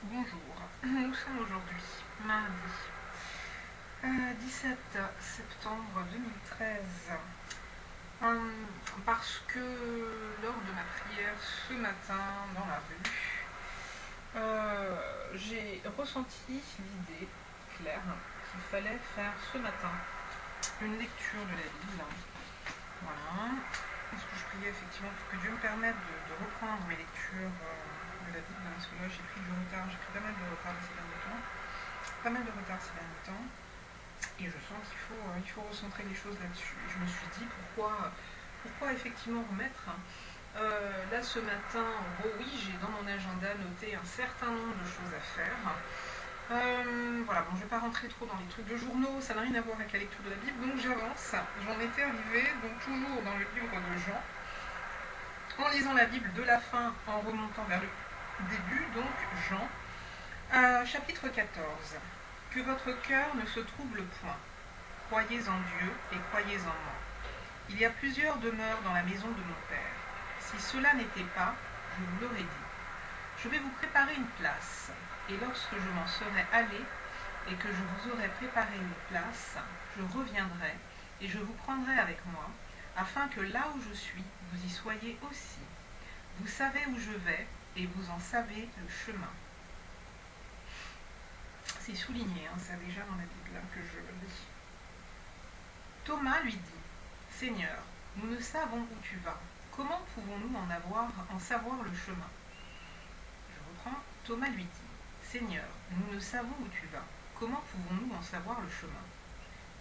Bonjour, nous sommes aujourd'hui mardi 17 septembre 2013 parce que lors de ma prière ce matin dans la rue, j'ai ressenti l'idée claire qu'il fallait faire ce matin une lecture de la Bible. Voilà, parce que je priais effectivement pour que Dieu me permette de reprendre mes lectures de la Bible, parce que là j'ai pris du retard, j'ai pris pas mal de retard ces derniers temps, et je sens qu'il faut recentrer les choses là-dessus. Et je me suis dit pourquoi effectivement remettre. Là ce matin, oui, j'ai dans mon agenda noté un certain nombre de choses à faire. Voilà, bon, je ne vais pas rentrer trop dans les trucs de journaux, ça n'a rien à voir avec la lecture de la Bible, donc j'avance. J'en étais arrivée, donc toujours dans le livre de Jean, en lisant la Bible de la fin, en remontant vers le début, donc Jean, chapitre 14. Que votre cœur ne se trouble point. Croyez en Dieu et croyez en moi. Il y a plusieurs demeures dans la maison de mon Père. Si cela n'était pas, je vous l'aurais dit. Je vais vous préparer une place, et lorsque je m'en serai allé et que je vous aurai préparé une place, je reviendrai et je vous prendrai avec moi, afin que là où je suis, vous y soyez aussi. Vous savez où je vais et vous en savez le chemin. C'est souligné, ça déjà dans la Bible que je lis. Thomas lui dit, Seigneur, nous ne savons où tu vas. Comment pouvons-nous en savoir le chemin? Je reprends. Thomas lui dit, Seigneur, nous ne savons où tu vas. Comment pouvons-nous en savoir le chemin?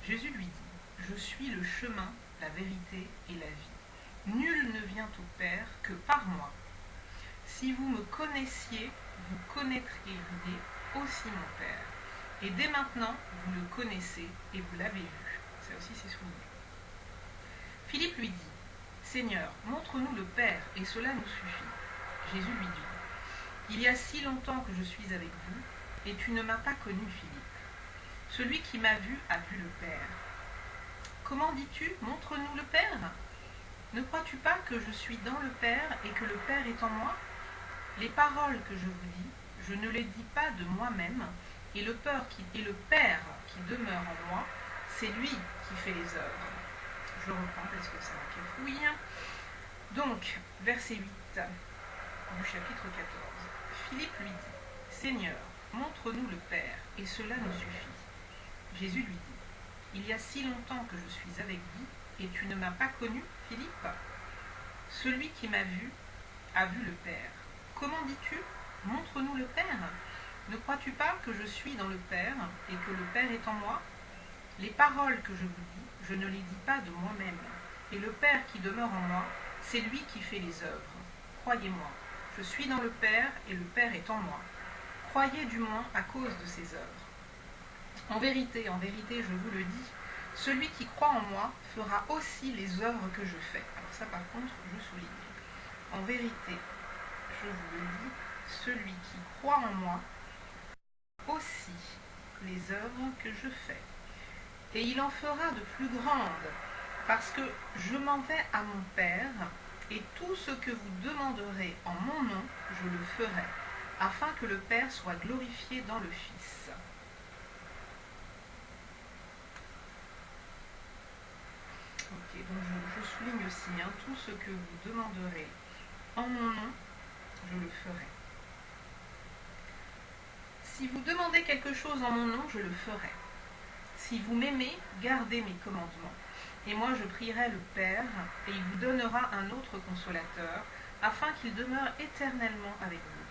Jésus lui dit, je suis le chemin, la vérité et la vie. Nul ne vient au Père que par moi. Si vous me connaissiez, vous connaîtriez aussi mon Père. Et dès maintenant, vous le connaissez et vous l'avez vu. Ça aussi, c'est souligné. Philippe lui dit, Seigneur, montre-nous le Père, et cela nous suffit. Jésus lui dit, il y a si longtemps que je suis avec vous, et tu ne m'as pas connu, Philippe. Celui qui m'a vu a vu le Père. Comment dis-tu, montre-nous le Père? Ne crois-tu pas que je suis dans le Père et que le Père est en moi? Les paroles que je vous dis, je ne les dis pas de moi-même, et le Père qui demeure en moi, c'est lui qui fait les œuvres. Je reprends parce que ça m'inquiète. Donc, verset 8 du chapitre 14. Philippe lui dit, Seigneur, montre-nous le Père, et cela nous suffit. Jésus lui dit, il y a si longtemps que je suis avec vous, et tu ne m'as pas connu, Philippe? Celui qui m'a vu a vu le Père. Comment dis-tu, montre-nous le Père? Ne crois-tu pas que je suis dans le Père et que le Père est en moi? Les paroles que je vous dis, je ne les dis pas de moi-même. Et le Père qui demeure en moi, c'est lui qui fait les œuvres. Croyez-moi, je suis dans le Père et le Père est en moi. Croyez du moins à cause de ses œuvres. En vérité, je vous le dis, celui qui croit en moi fera aussi les œuvres que je fais. Alors ça, par contre, je souligne. En vérité, je vous le dis, celui qui croit en moi aussi les œuvres que je fais. Et il en fera de plus grandes, parce que je m'en vais à mon Père, et tout ce que vous demanderez en mon nom, je le ferai, afin que le Père soit glorifié dans le Fils. Ok, donc je souligne aussi, tout ce que vous demanderez en mon nom, je le ferai. Si vous demandez quelque chose en mon nom, je le ferai. Si vous m'aimez, gardez mes commandements. Et moi je prierai le Père, et il vous donnera un autre consolateur, afin qu'il demeure éternellement avec vous.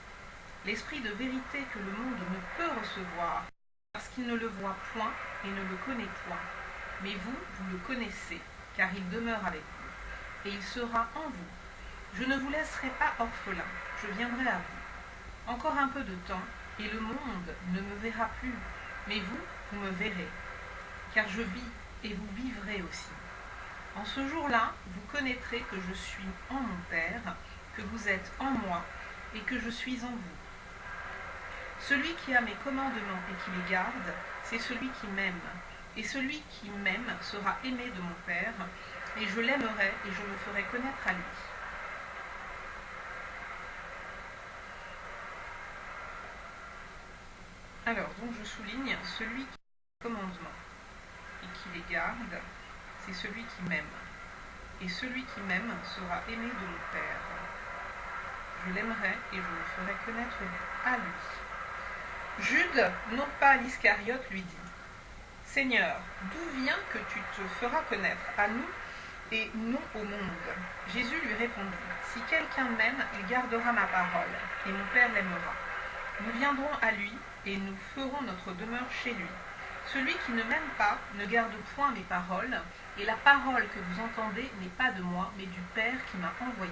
L'esprit de vérité que le monde ne peut recevoir, parce qu'il ne le voit point et ne le connaît point. Mais vous, vous le connaissez, car il demeure avec vous, et il sera en vous. Je ne vous laisserai pas orphelin, je viendrai à vous. Encore un peu de temps, et le monde ne me verra plus, mais vous, vous me verrez. Car je vis, et vous vivrez aussi. En ce jour-là, vous connaîtrez que je suis en mon Père, que vous êtes en moi, et que je suis en vous. Celui qui a mes commandements et qui les garde, c'est celui qui m'aime. Et celui qui m'aime sera aimé de mon Père, et je l'aimerai et je me ferai connaître à lui. Alors, donc je souligne, celui qui a les commandements et qui les garde, c'est celui qui m'aime. Et celui qui m'aime sera aimé de mon Père. Je l'aimerai et je le ferai connaître à lui. Jude, non pas l'Iscariote, lui dit, Seigneur, d'où vient que tu te feras connaître à nous et non au monde? Jésus lui répondit, si quelqu'un m'aime, il gardera ma parole, et mon Père l'aimera. Nous viendrons à lui, et nous ferons notre demeure chez lui. Celui qui ne m'aime pas ne garde point mes paroles, et la parole que vous entendez n'est pas de moi, mais du Père qui m'a envoyé.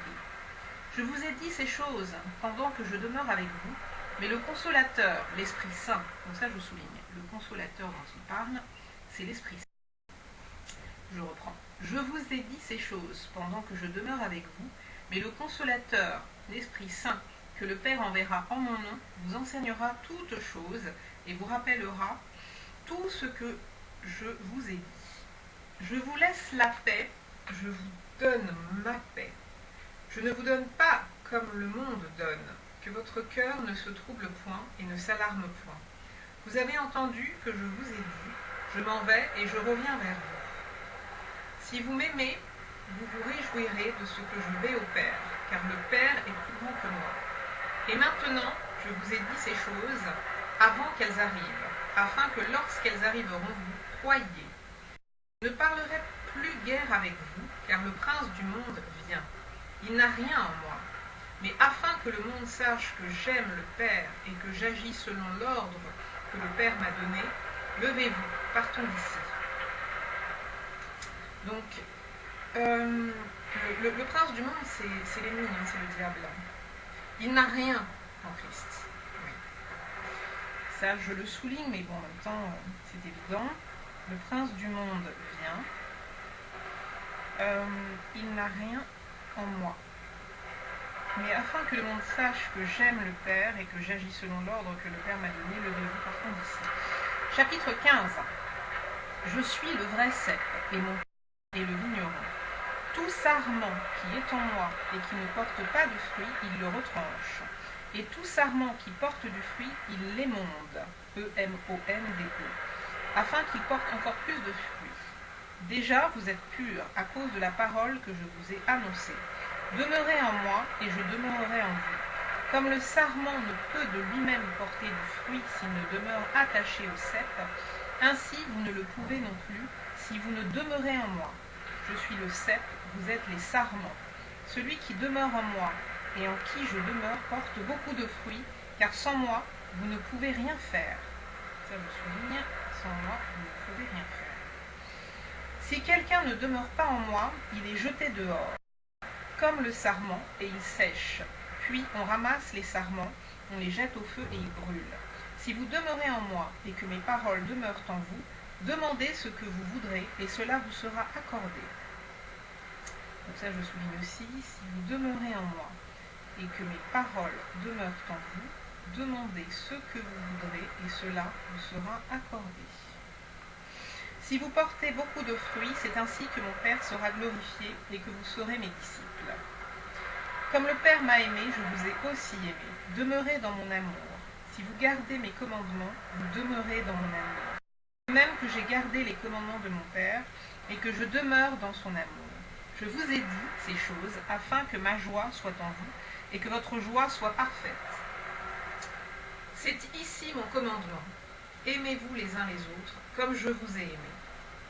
Je vous ai dit ces choses pendant que je demeure avec vous, mais le Consolateur, l'Esprit Saint, donc ça je souligne, le Consolateur dont il parle, c'est l'Esprit Saint. Je reprends. Je vous ai dit ces choses pendant que je demeure avec vous, mais le Consolateur, l'Esprit Saint, que le Père enverra en mon nom, vous enseignera toutes choses et vous rappellera tout ce que je vous ai dit. Je vous laisse la paix, je vous donne ma paix. Je ne vous donne pas comme le monde donne, que votre cœur ne se trouble point et ne s'alarme point. Vous avez entendu que je vous ai dit, je m'en vais et je reviens vers vous. Si vous m'aimez, vous vous réjouirez de ce que je vais au Père, car le Père est plus grand que moi. Et maintenant, je vous ai dit ces choses avant qu'elles arrivent, afin que lorsqu'elles arriveront, vous croyiez. Je ne parlerai plus guère avec vous, car le prince du monde vient. Il n'a rien en moi. Mais afin que le monde sache que j'aime le Père et que j'agis selon l'ordre que le Père m'a donné, levez-vous, partons d'ici. Donc, le prince du monde, c'est l'ennemi, c'est le diable. Il n'a rien en Christ. Oui. Ça, je le souligne, mais bon, en même temps, c'est évident. Le prince du monde vient. Il n'a rien en moi. Mais afin que le monde sache que j'aime le Père et que j'agis selon l'ordre que le Père m'a donné, levez-vous, partons d'ici. Chapitre 15. Je suis le vrai cep, et mon Père est le vigneron. Tout sarment qui est en moi et qui ne porte pas de fruit, il le retranche. Et tout sarment qui porte du fruit, il l'émonde, E-M-O-N-D-E, afin qu'il porte encore plus de fruits. Déjà, vous êtes purs à cause de la parole que je vous ai annoncée. Demeurez en moi, et je demeurerai en vous. Comme le sarment ne peut de lui-même porter du fruit s'il ne demeure attaché au cep, ainsi vous ne le pouvez non plus si vous ne demeurez en moi. Je suis le cep, vous êtes les sarments. Celui qui demeure en moi et en qui je demeure porte beaucoup de fruits, car sans moi, vous ne pouvez rien faire. Ça, je souligne, sans moi, vous ne pouvez rien faire. Si quelqu'un ne demeure pas en moi, il est jeté dehors, comme le sarment, et il sèche. Puis on ramasse les sarments, on les jette au feu et ils brûlent. Si vous demeurez en moi et que mes paroles demeurent en vous, demandez ce que vous voudrez et cela vous sera accordé. Donc ça je souligne aussi, si vous demeurez en moi et que mes paroles demeurent en vous, demandez ce que vous voudrez et cela vous sera accordé. Si vous portez beaucoup de fruits, c'est ainsi que mon Père sera glorifié et que vous serez mes disciples. Comme le Père m'a aimé, je vous ai aussi aimé. Demeurez dans mon amour. Si vous gardez mes commandements, vous demeurez dans mon amour. De même que j'ai gardé les commandements de mon Père et que je demeure dans son amour. Je vous ai dit ces choses afin que ma joie soit en vous et que votre joie soit parfaite. C'est ici mon commandement. Aimez-vous les uns les autres comme je vous ai aimé.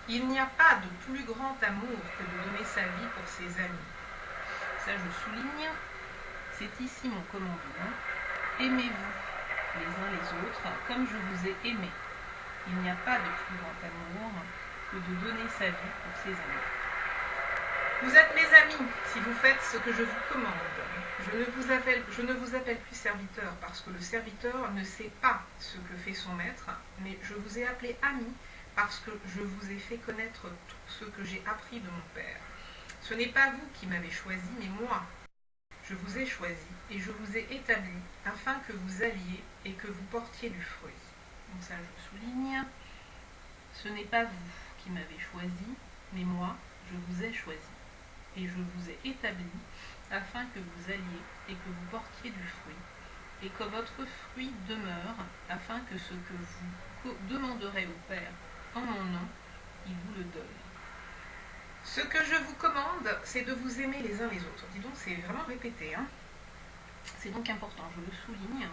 Il n'y a pas de plus grand amour que de donner sa vie pour ses amis. Ça je souligne, c'est ici mon commandement. Aimez-vous les uns les autres comme je vous ai aimé. Il n'y a pas de plus grand amour que de donner sa vie pour ses amis. Vous êtes mes amis si vous faites ce que je vous commande. Je ne vous appelle plus serviteur parce que le serviteur ne sait pas ce que fait son maître, mais je vous ai appelé ami parce que je vous ai fait connaître tout ce que j'ai appris de mon Père. Ce n'est pas vous qui m'avez choisi, mais moi. Je vous ai choisi et je vous ai établi afin que vous alliez et que vous portiez du fruit. Donc ça je souligne, ce n'est pas vous qui m'avez choisi, mais moi, je vous ai choisi. Et je vous ai établi afin que vous alliez et que vous portiez du fruit, et que votre fruit demeure, afin que ce que vous demanderez au Père en mon nom, il vous le donne. Ce que je vous commande, c'est de vous aimer les uns les autres. Dis donc, c'est vraiment répété. Hein, c'est donc important, je le souligne.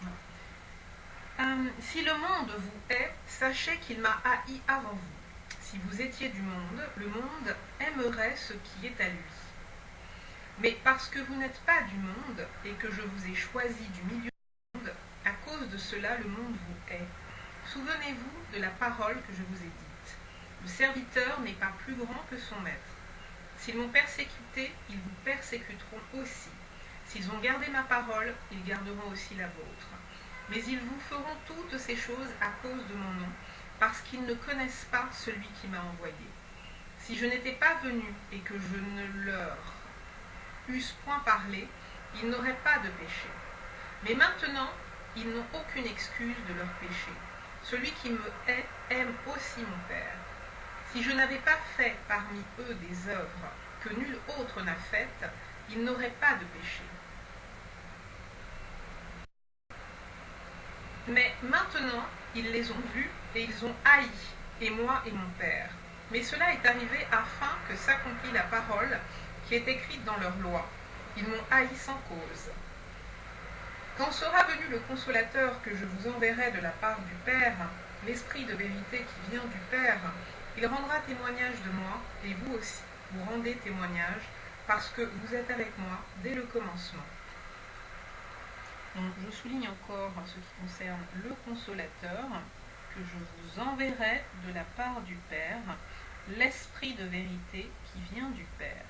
Voilà. Si le monde vous hait, sachez qu'il m'a haï avant vous. Si vous étiez du monde, le monde aimerait ce qui est à lui. Mais parce que vous n'êtes pas du monde et que je vous ai choisi du milieu du monde, à cause de cela, le monde vous hait. Souvenez-vous de la parole que je vous ai dite. Le serviteur n'est pas plus grand que son maître. S'ils m'ont persécuté, ils vous persécuteront aussi. S'ils ont gardé ma parole, ils garderont aussi la vôtre. Mais ils vous feront toutes ces choses à cause de mon nom, parce qu'ils ne connaissent pas celui qui m'a envoyé. Si je n'étais pas venu et que je ne leur eusse point parlé, ils n'auraient pas de péché. Mais maintenant, ils n'ont aucune excuse de leur péché. Celui qui me hait aime aussi mon Père. Si je n'avais pas fait parmi eux des œuvres que nul autre n'a faites, ils n'auraient pas de péché. Mais maintenant, ils les ont vus et ils ont haï, et moi et mon Père. Mais cela est arrivé afin que s'accomplît la parole qui est écrite dans leur loi. Ils m'ont haï sans cause. Quand sera venu le Consolateur que je vous enverrai de la part du Père, l'Esprit de vérité qui vient du Père, il rendra témoignage de moi, et vous aussi, vous rendez témoignage, parce que vous êtes avec moi dès le commencement. Donc, je souligne encore ce qui concerne le Consolateur, que je vous enverrai de la part du Père, l'Esprit de vérité qui vient du Père.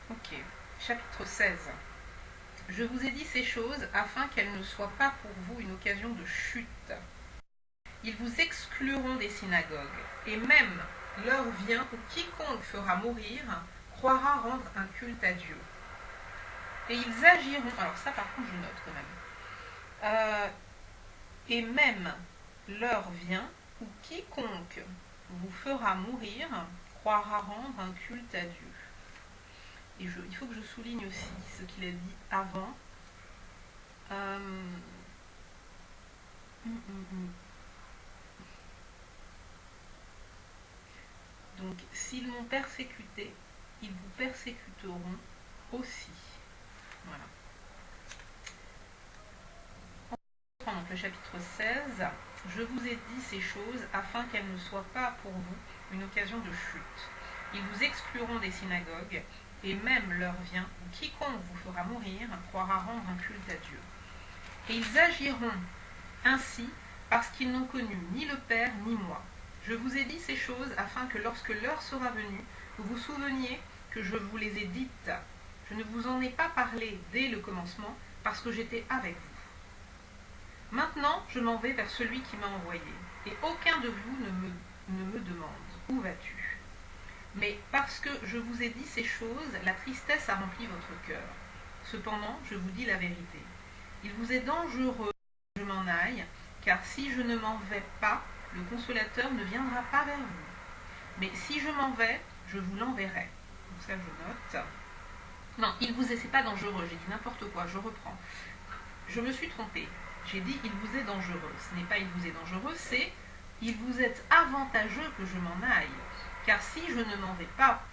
Ok, chapitre 16. Je vous ai dit ces choses afin qu'elles ne soient pas pour vous une occasion de chute. Ils vous excluront des synagogues, et même l'heure vient où quiconque fera mourir croira rendre un culte à Dieu. Et ils agiront, alors ça par contre je note quand même, et même l'heure vient où quiconque vous fera mourir croira rendre un culte à Dieu. Et il faut que je souligne aussi ce qu'il a dit avant. Donc, s'ils m'ont persécuté, ils vous persécuteront aussi. Voilà. Donc, le chapitre 16. Je vous ai dit ces choses afin qu'elles ne soient pas pour vous une occasion de chute. Ils vous excluront des synagogues, et même l'heure vient où quiconque vous fera mourir croira rendre un culte à Dieu. Et ils agiront ainsi parce qu'ils n'ont connu ni le Père ni moi. Je vous ai dit ces choses afin que lorsque l'heure sera venue, vous vous souveniez que je vous les ai dites. Je ne vous en ai pas parlé dès le commencement parce que j'étais avec vous. Maintenant, je m'en vais vers celui qui m'a envoyé, et aucun de vous ne me demande « Où vas-tu » Mais parce que je vous ai dit ces choses, la tristesse a rempli votre cœur. Cependant, je vous dis la vérité. Il vous est dangereux que je m'en aille, car si je ne m'en vais pas, le Consolateur ne viendra pas vers vous. Mais si je m'en vais, je vous l'enverrai. Donc ça, je note. Non, c'est pas dangereux, j'ai dit n'importe quoi, je reprends. Je me suis trompée. J'ai dit il vous est dangereux. Ce n'est pas il vous est dangereux, c'est il vous est avantageux que je m'en aille. Car si je ne m'en vais pas,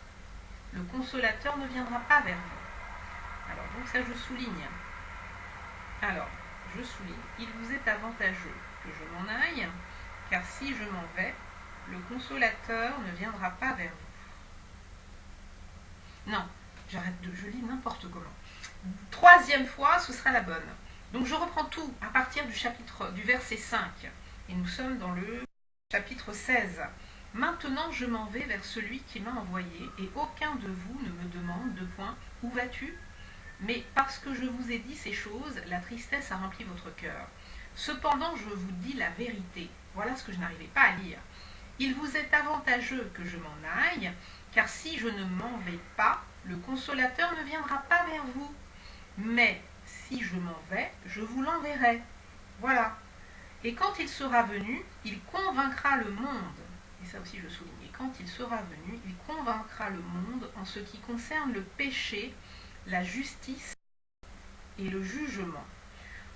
le Consolateur ne viendra pas vers vous. Alors, donc ça, je souligne. Alors, je souligne. Il vous est avantageux que je m'en aille, car si je m'en vais, le Consolateur ne viendra pas vers vous. Non, je lis n'importe comment. Troisième fois, ce sera la bonne. Donc, je reprends tout à partir du verset 5. Et nous sommes dans le chapitre 16. Maintenant, je m'en vais vers celui qui m'a envoyé, et aucun de vous ne me demande de point « Où vas-tu » Mais parce que je vous ai dit ces choses, la tristesse a rempli votre cœur. Cependant, je vous dis la vérité. Voilà ce que je n'arrivais pas à lire. Il vous est avantageux que je m'en aille, car si je ne m'en vais pas, le Consolateur ne viendra pas vers vous. Mais si je m'en vais, je vous l'enverrai. Voilà. Et quand il sera venu, il convaincra le monde. Et ça aussi je souligne. Et quand il sera venu, il convaincra le monde en ce qui concerne le péché, la justice et le jugement.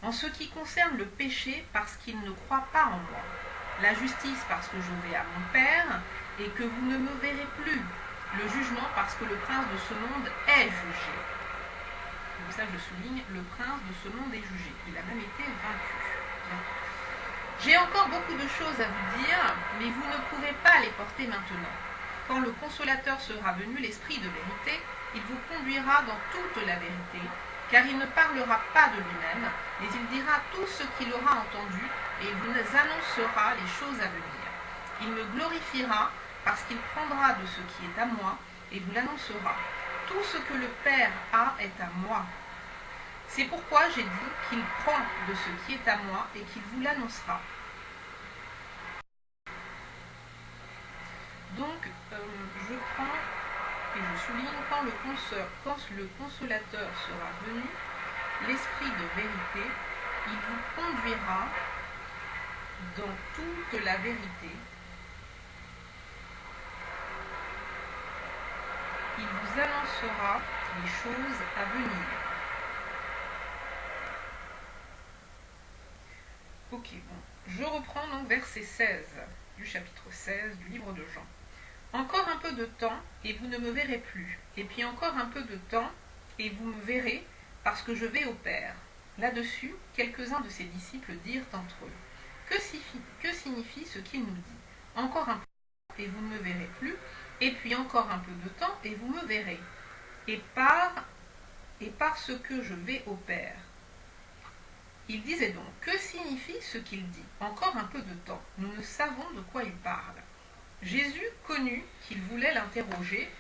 En ce qui concerne le péché, parce qu'il ne croit pas en moi. La justice, parce que je vais à mon Père, et que vous ne me verrez plus. Le jugement, parce que le prince de ce monde est jugé. Donc ça, je souligne, le prince de ce monde est jugé. Il a même été vaincu. Bien. J'ai encore beaucoup de choses à vous dire, mais vous ne pouvez pas les porter maintenant. Quand le Consolateur sera venu, l'Esprit de vérité, il vous conduira dans toute la vérité, car il ne parlera pas de lui-même, mais il dira tout ce qu'il aura entendu, et il vous annoncera les choses à venir. Il me glorifiera, parce qu'il prendra de ce qui est à moi, et vous l'annoncera. Tout ce que le Père a est à moi. C'est pourquoi j'ai dit qu'il prend de ce qui est à moi, et qu'il vous l'annoncera. Donc, je prends et je souligne, quand le Consolateur sera venu, l'Esprit de vérité, il vous conduira dans toute la vérité. Il vous annoncera les choses à venir. Ok, bon. Je reprends donc verset 16 du chapitre 16 du livre de Jean. Encore un peu de temps, et vous ne me verrez plus. Et puis encore un peu de temps, et vous me verrez, parce que je vais au Père. Là-dessus, quelques-uns de ses disciples dirent entre eux, que signifie ce qu'il nous dit? Encore un peu de temps, et vous ne me verrez plus. Et puis encore un peu de temps, et vous me verrez. Et parce que je vais au Père. Il disait donc, que signifie ce qu'il dit? Encore un peu de temps. Nous ne savons de quoi il parle. Jésus connut qu'ils voulaient l'interroger,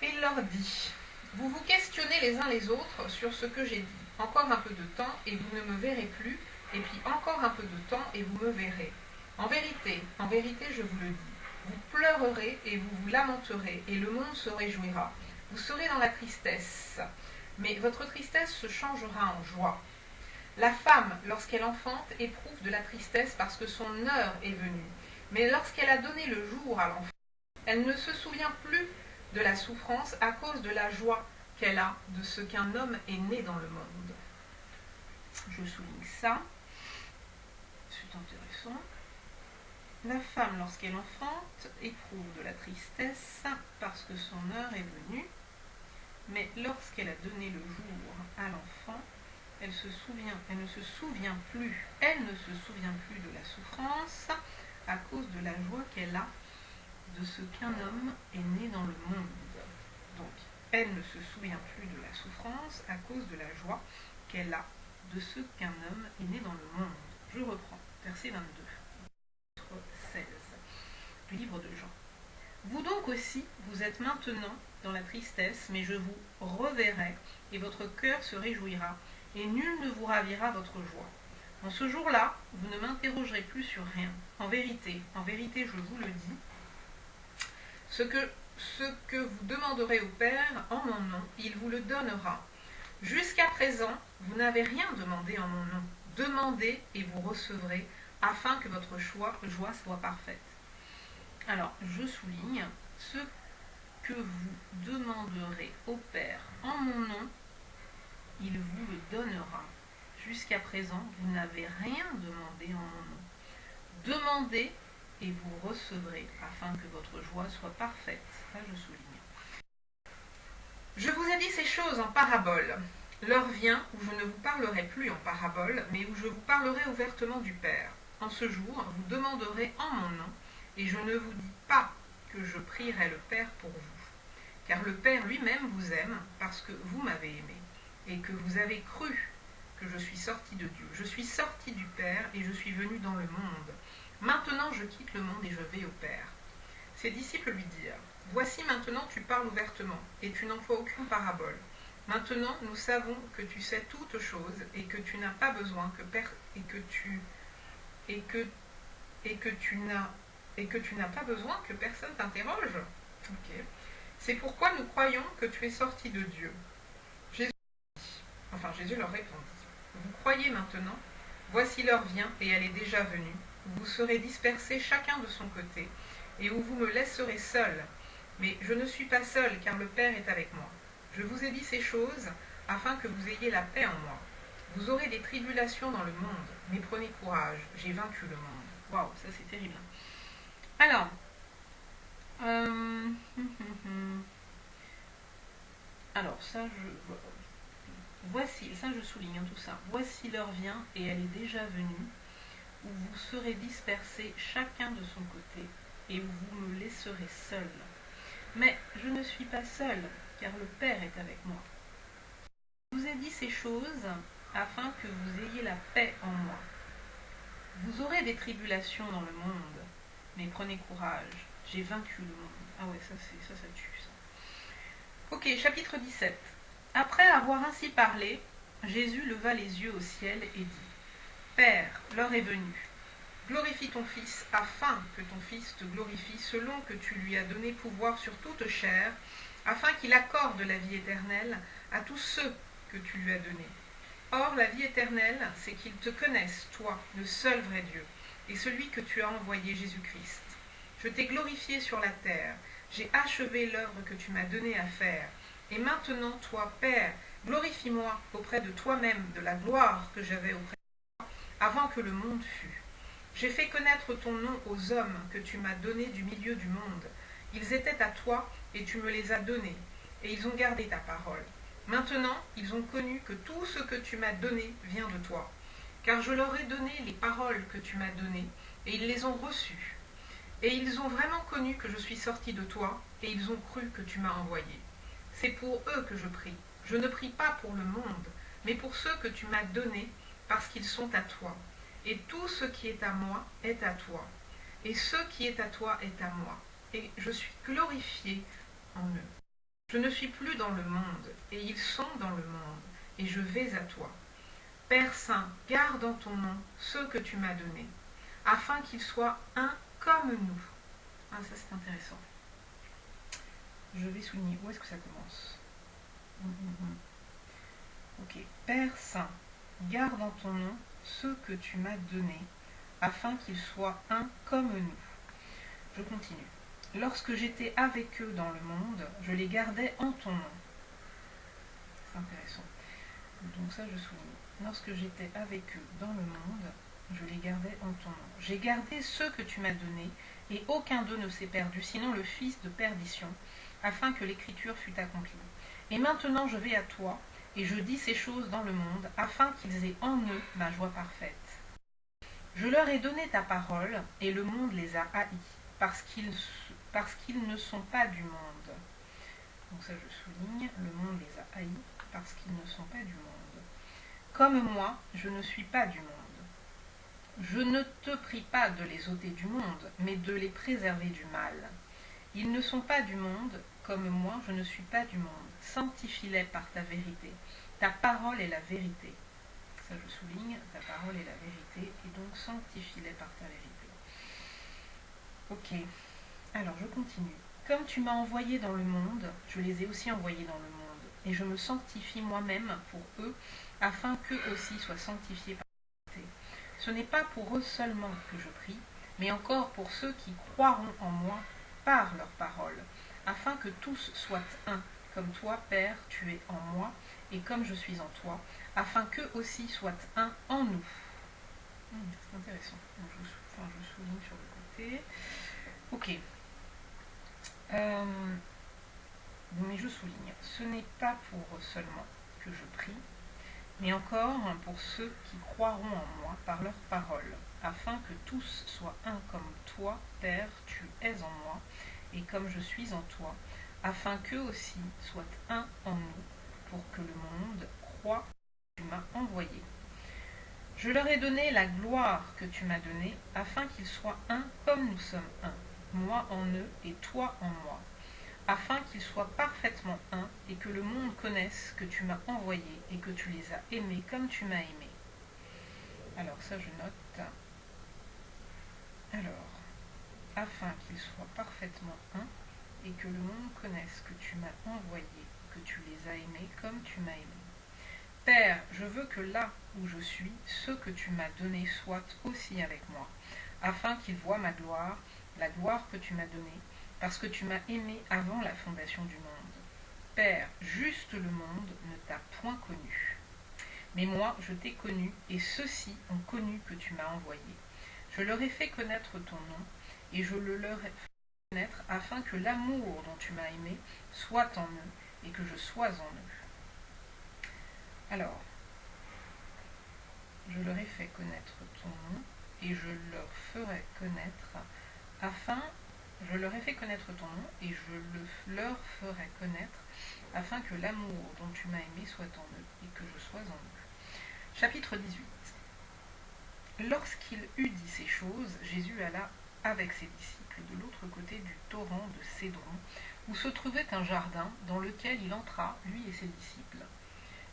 et il leur dit, vous vous questionnez les uns les autres sur ce que j'ai dit. Encore un peu de temps, et vous ne me verrez plus, et puis encore un peu de temps, et vous me verrez. En vérité, je vous le dis, vous pleurerez et vous vous lamenterez, et le monde se réjouira. Vous serez dans la tristesse, mais votre tristesse se changera en joie. La femme, lorsqu'elle enfante, éprouve de la tristesse parce que son heure est venue. Mais lorsqu'elle a donné le jour à l'enfant, elle ne se souvient plus de la souffrance à cause de la joie qu'elle a de ce qu'un homme est né dans le monde. Je souligne ça. C'est intéressant. La femme, lorsqu'elle enfante, éprouve de la tristesse parce que son heure est venue. Mais lorsqu'elle a donné le jour à l'enfant, elle ne se souvient plus de la souffrance à cause de la joie qu'elle a de ce qu'un homme est né dans le monde. Donc, elle ne se souvient plus de la souffrance à cause de la joie qu'elle a de ce qu'un homme est né dans le monde. Je reprends, verset 22, 16 du livre de Jean. Vous donc aussi, vous êtes maintenant dans la tristesse, mais je vous reverrai, et votre cœur se réjouira, et nul ne vous ravira votre joie. En ce jour-là, vous ne m'interrogerez plus sur rien. En vérité, je vous le dis, ce que vous demanderez au Père en mon nom, il vous le donnera. Jusqu'à présent, vous n'avez rien demandé en mon nom. Demandez et vous recevrez, afin que votre joie soit parfaite. Alors, je souligne, ce que vous demanderez au Père en mon nom, il vous le donnera. Jusqu'à présent, vous n'avez rien demandé en mon nom. Demandez et vous recevrez, afin que votre joie soit parfaite. Ça, je souligne. Je vous ai dit ces choses en parabole. L'heure vient où je ne vous parlerai plus en parabole, mais où je vous parlerai ouvertement du Père. En ce jour, vous demanderez en mon nom, et je ne vous dis pas que je prierai le Père pour vous. Car le Père lui-même vous aime, parce que vous m'avez aimé, et que vous avez cru que je suis sorti de Dieu. Je suis sorti du Père, et je suis venu dans le monde. Maintenant je quitte le monde et je vais au Père. Ses disciples lui dirent, voici maintenant tu parles ouvertement, et tu n'emploies aucune parabole. Maintenant nous savons que tu sais toutes choses, et que tu n'as pas besoin que tu n'as pas besoin que personne t'interroge. Okay. C'est pourquoi nous croyons que tu es sorti de Dieu. Jésus leur répondit, vous croyez maintenant, voici l'heure vient, et elle est déjà venue, où vous serez dispersés chacun de son côté, et où vous me laisserez seul. Mais je ne suis pas seul, car le Père est avec moi. Je vous ai dit ces choses, afin que vous ayez la paix en moi. Vous aurez des tribulations dans le monde, mais prenez courage, j'ai vaincu le monde. Waouh, ça c'est terrible. Alors, alors ça voici, ça je souligne tout ça. Voici l'heure vient et elle est déjà venue, où vous serez dispersés chacun de son côté, et où vous me laisserez seul. Mais je ne suis pas seul, car le Père est avec moi. Je vous ai dit ces choses afin que vous ayez la paix en moi. Vous aurez des tribulations dans le monde, mais prenez courage, j'ai vaincu le monde. Ah ouais, ça tue ça. Ok, chapitre 17. Après avoir ainsi parlé, Jésus leva les yeux au ciel et dit, Père, l'heure est venue. Glorifie ton Fils, afin que ton Fils te glorifie selon que tu lui as donné pouvoir sur toute chair, afin qu'il accorde la vie éternelle à tous ceux que tu lui as donnés. Or, la vie éternelle, c'est qu'ils te connaissent, toi, le seul vrai Dieu, et celui que tu as envoyé, Jésus-Christ. Je t'ai glorifié sur la terre, j'ai achevé l'œuvre que tu m'as donnée à faire. Et maintenant, toi, Père, glorifie-moi auprès de toi-même de la gloire que j'avais auprès de toi, avant que le monde fût. J'ai fait connaître ton nom aux hommes que tu m'as donnés du milieu du monde. Ils étaient à toi, et tu me les as donnés, et ils ont gardé ta parole. Maintenant, ils ont connu que tout ce que tu m'as donné vient de toi. Car je leur ai donné les paroles que tu m'as données, et ils les ont reçues. Et ils ont vraiment connu que je suis sorti de toi, et ils ont cru que tu m'as envoyé. C'est pour eux que je prie. Je ne prie pas pour le monde, mais pour ceux que tu m'as donnés, parce qu'ils sont à toi. Et tout ce qui est à moi est à toi. Et ce qui est à toi est à moi. Et je suis glorifié en eux. Je ne suis plus dans le monde, et ils sont dans le monde, et je vais à toi. Père Saint, garde en ton nom ceux que tu m'as donnés, afin qu'ils soient un comme nous. Ah, ça c'est intéressant. Je vais souligner, où est-ce que ça commence? Ok. Père Saint, garde en ton nom ceux que tu m'as donnés, afin qu'ils soient un comme nous. Je continue. Lorsque j'étais avec eux dans le monde, je les gardais en ton nom. C'est intéressant. Donc ça, je souligne. Lorsque j'étais avec eux dans le monde, je les gardais en ton nom. J'ai gardé ceux que tu m'as donnés, et aucun d'eux ne s'est perdu, sinon le fils de perdition, afin que l'écriture fût accomplie. Et maintenant je vais à toi, et je dis ces choses dans le monde, afin qu'ils aient en eux ma joie parfaite. Je leur ai donné ta parole, et le monde les a haïs, parce qu'ils ne sont pas du monde. Donc ça je souligne, le monde les a haïs, parce qu'ils ne sont pas du monde. Comme moi, je ne suis pas du monde. Je ne te prie pas de les ôter du monde, mais de les préserver du mal. Ils ne sont pas du monde, comme moi je ne suis pas du monde. Sanctifie-les par ta vérité. Ta parole est la vérité. Ça je souligne, ta parole est la vérité, et donc sanctifie-les par ta vérité. Ok, alors je continue. Comme tu m'as envoyé dans le monde, je les ai aussi envoyés dans le monde, et je me sanctifie moi-même pour eux, afin qu'eux aussi soient sanctifiés par la vérité. Ce n'est pas pour eux seulement que je prie, mais encore pour ceux qui croiront en moi par leur parole, afin que tous soient un, comme toi, Père, tu es en moi, et comme je suis en toi, afin qu'eux aussi soient un en nous. C'est intéressant. Donc, je souligne sur le côté. Ok. Mais je souligne, ce n'est pas pour eux seulement que je prie, mais encore pour ceux qui croiront en moi par leur parole, afin que tous soient un comme toi, Père, tu es en moi, et comme je suis en toi, afin qu'eux aussi soient un en nous, pour que le monde croie que tu m'as envoyé. Je leur ai donné la gloire que tu m'as donnée, afin qu'ils soient un comme nous sommes un, moi en eux et toi en moi, afin qu'ils soient parfaitement un, et que le monde connaisse que tu m'as envoyé et que tu les as aimés comme tu m'as aimé. Alors ça je note. Alors, afin qu'ils soient parfaitement un, et que le monde connaisse que tu m'as envoyé, que tu les as aimés comme tu m'as aimé. Père, je veux que là où je suis, ceux que tu m'as donnés soient aussi avec moi, afin qu'ils voient ma gloire, la gloire que tu m'as donnée, parce que tu m'as aimé avant la fondation du monde. Père, juste le monde ne t'a point connu. Mais moi, je t'ai connu, et ceux-ci ont connu que tu m'as envoyé. Je leur ai fait connaître ton nom, et je le leur ai fait connaître afin que l'amour dont tu m'as aimé soit en eux, et que je sois en eux. Alors, je leur ai fait connaître ton nom, et je leur ferai connaître je leur ai fait connaître ton nom, et je leur ferai connaître afin que l'amour dont tu m'as aimé soit en eux, et que je sois en eux. Chapitre 18. Lorsqu'il eut dit ces choses, Jésus alla avec ses disciples de l'autre côté du torrent de Cédron, où se trouvait un jardin dans lequel il entra, lui et ses disciples.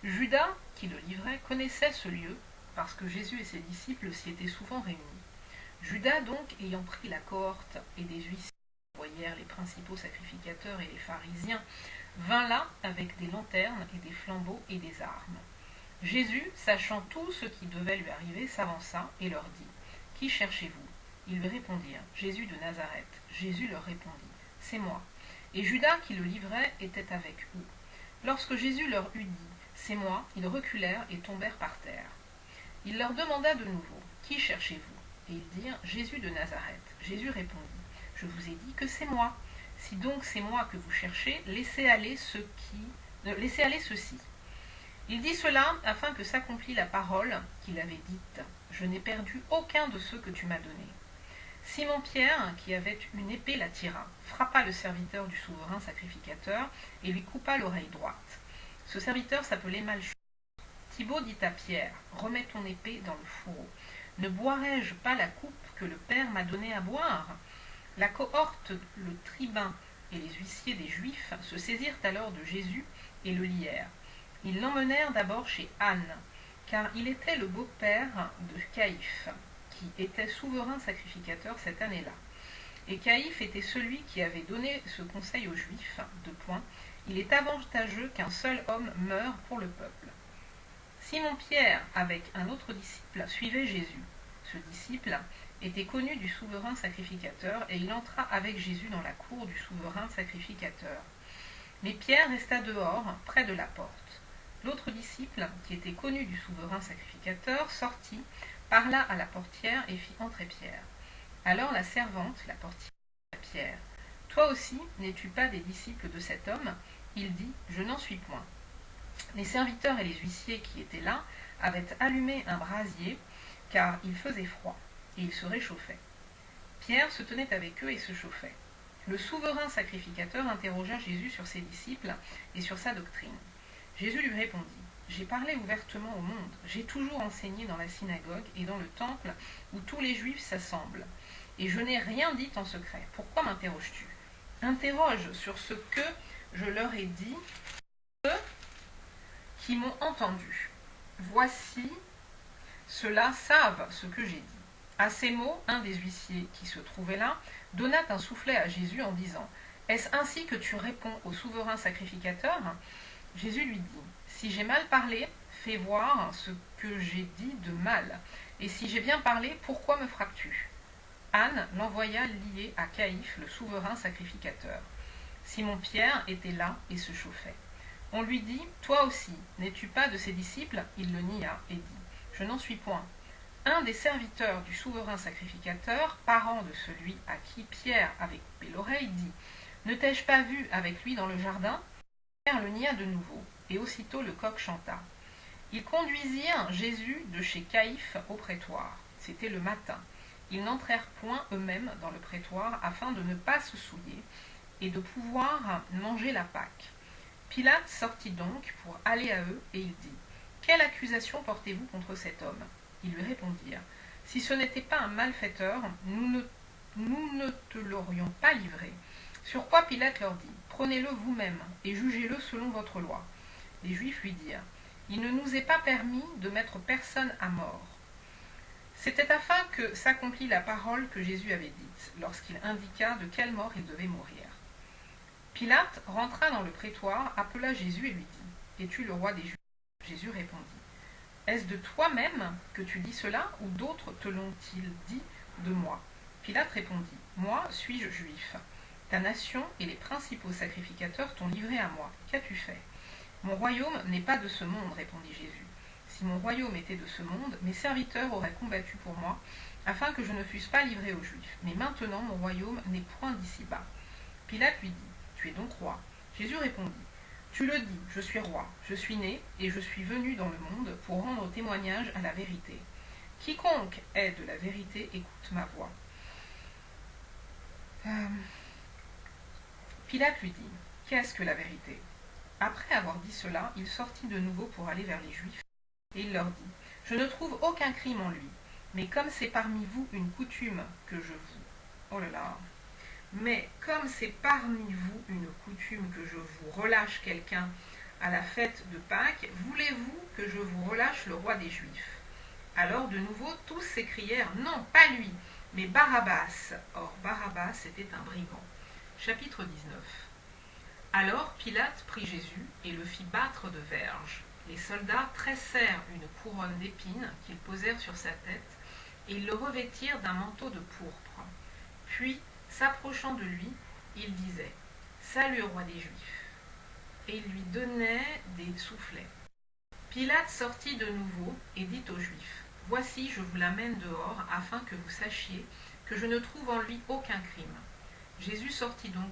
Judas, qui le livrait, connaissait ce lieu, parce que Jésus et ses disciples s'y étaient souvent réunis. Judas donc, ayant pris la cohorte et des huissiers qui envoyèrent les principaux sacrificateurs et les pharisiens, vint là avec des lanternes et des flambeaux et des armes. Jésus, sachant tout ce qui devait lui arriver, s'avança et leur dit « Qui cherchez-vous » Ils lui répondirent « Jésus de Nazareth ». Jésus leur répondit « C'est moi ». Et Judas, qui le livrait, était avec eux. Lorsque Jésus leur eut dit « C'est moi », ils reculèrent et tombèrent par terre. Il leur demanda de nouveau « Qui cherchez-vous » Et ils dirent « Jésus de Nazareth ». Jésus répondit « Je vous ai dit que c'est moi. Si donc c'est moi que vous cherchez, laissez aller ceux-ci. » Il dit cela afin que s'accomplît la parole qu'il avait dite. Je n'ai perdu aucun de ceux que tu m'as donnés. Simon-Pierre, qui avait une épée, la tira, frappa le serviteur du souverain sacrificateur et lui coupa l'oreille droite. Ce serviteur s'appelait Malchus. Thibaut dit à Pierre, remets ton épée dans le fourreau. Ne boirai-je pas la coupe que le Père m'a donnée à boire ? La cohorte, le tribun et les huissiers des Juifs se saisirent alors de Jésus et le lièrent. Ils l'emmenèrent d'abord chez Anne, car il était le beau-père de Caïphe, qui était souverain sacrificateur cette année-là. Et Caïphe était celui qui avait donné ce conseil aux Juifs, de point, il est avantageux qu'un seul homme meure pour le peuple. Simon-Pierre, avec un autre disciple, suivait Jésus. Ce disciple était connu du souverain sacrificateur, et il entra avec Jésus dans la cour du souverain sacrificateur. Mais Pierre resta dehors, près de la porte. L'autre disciple, qui était connu du souverain sacrificateur, sortit, parla à la portière et fit entrer Pierre. Alors la servante, la portière, dit à Pierre, « Toi aussi, n'es-tu pas des disciples de cet homme » Il dit, « Je n'en suis point. » Les serviteurs et les huissiers qui étaient là avaient allumé un brasier, car il faisait froid, et ils se réchauffaient. Pierre se tenait avec eux et se chauffait. Le souverain sacrificateur interrogea Jésus sur ses disciples et sur sa doctrine. Jésus lui répondit, « J'ai parlé ouvertement au monde, j'ai toujours enseigné dans la synagogue et dans le temple où tous les Juifs s'assemblent, et je n'ai rien dit en secret. Pourquoi m'interroges-tu ? Interroge sur ce que je leur ai dit, ceux qui m'ont entendu. Voici, ceux-là savent ce que j'ai dit. » À ces mots, un des huissiers qui se trouvait là donna un soufflet à Jésus en disant, « Est-ce ainsi que tu réponds au souverain sacrificateur ?» Jésus lui dit, « Si j'ai mal parlé, fais voir ce que j'ai dit de mal. Et si j'ai bien parlé, pourquoi me frappes-tu » Anne l'envoya lié à Caïphe, le souverain sacrificateur. Simon-Pierre était là et se chauffait. On lui dit, « Toi aussi, n'es-tu pas de ses disciples » Il le nia et dit, « Je n'en suis point. » Un des serviteurs du souverain sacrificateur, parent de celui à qui Pierre avait coupé l'oreille, dit, « Ne t'ai-je pas vu avec lui dans le jardin ?» Pierre le nia de nouveau, et aussitôt le coq chanta. Ils conduisirent Jésus de chez Caïphe au prétoire. C'était le matin. Ils n'entrèrent point eux-mêmes dans le prétoire afin de ne pas se souiller et de pouvoir manger la Pâque. Pilate sortit donc pour aller à eux, et il dit, « Quelle accusation portez-vous contre cet homme ?» Ils lui répondirent, « Si ce n'était pas un malfaiteur, nous ne te l'aurions pas livré. » Sur quoi Pilate leur dit, « Prenez-le vous-même, et jugez-le selon votre loi. » Les Juifs lui dirent, « Il ne nous est pas permis de mettre personne à mort. » C'était afin que s'accomplît la parole que Jésus avait dite, lorsqu'il indiqua de quelle mort il devait mourir. Pilate rentra dans le prétoire, appela Jésus et lui dit, « Es-tu le roi des Juifs ?» Jésus répondit, « Est-ce de toi-même que tu dis cela, ou d'autres te l'ont-ils dit de moi ?» Pilate répondit, « Moi, suis-je juif ?» Ta nation et les principaux sacrificateurs t'ont livré à moi. Qu'as-tu fait ? Mon royaume n'est pas de ce monde, répondit Jésus. Si mon royaume était de ce monde, mes serviteurs auraient combattu pour moi, afin que je ne fusse pas livré aux Juifs. Mais maintenant mon royaume n'est point d'ici-bas. Pilate lui dit, tu es donc roi. Jésus répondit, tu le dis, je suis roi, je suis né et je suis venu dans le monde pour rendre témoignage à la vérité. Quiconque est de la vérité écoute ma voix. Pilate lui dit, qu'est-ce que la vérité ? Après avoir dit cela, il sortit de nouveau pour aller vers les Juifs, et il leur dit, je ne trouve aucun crime en lui, mais comme c'est parmi vous une coutume que je vous... Oh là là. Mais comme c'est parmi vous une coutume que je vous relâche quelqu'un à la fête de Pâques, voulez-vous que je vous relâche le roi des Juifs ? Alors de nouveau tous s'écrièrent, non, pas lui, mais Barabbas. Or Barabbas était un brigand. Chapitre 19. Alors Pilate prit Jésus et le fit battre de verges. Les soldats tressèrent une couronne d'épines qu'ils posèrent sur sa tête, et ils le revêtirent d'un manteau de pourpre. Puis, s'approchant de lui, il disait « Salut, roi des Juifs !» et il lui donnait des soufflets. Pilate sortit de nouveau et dit aux Juifs « Voici, je vous l'amène dehors, afin que vous sachiez que je ne trouve en lui aucun crime. » Jésus sortit donc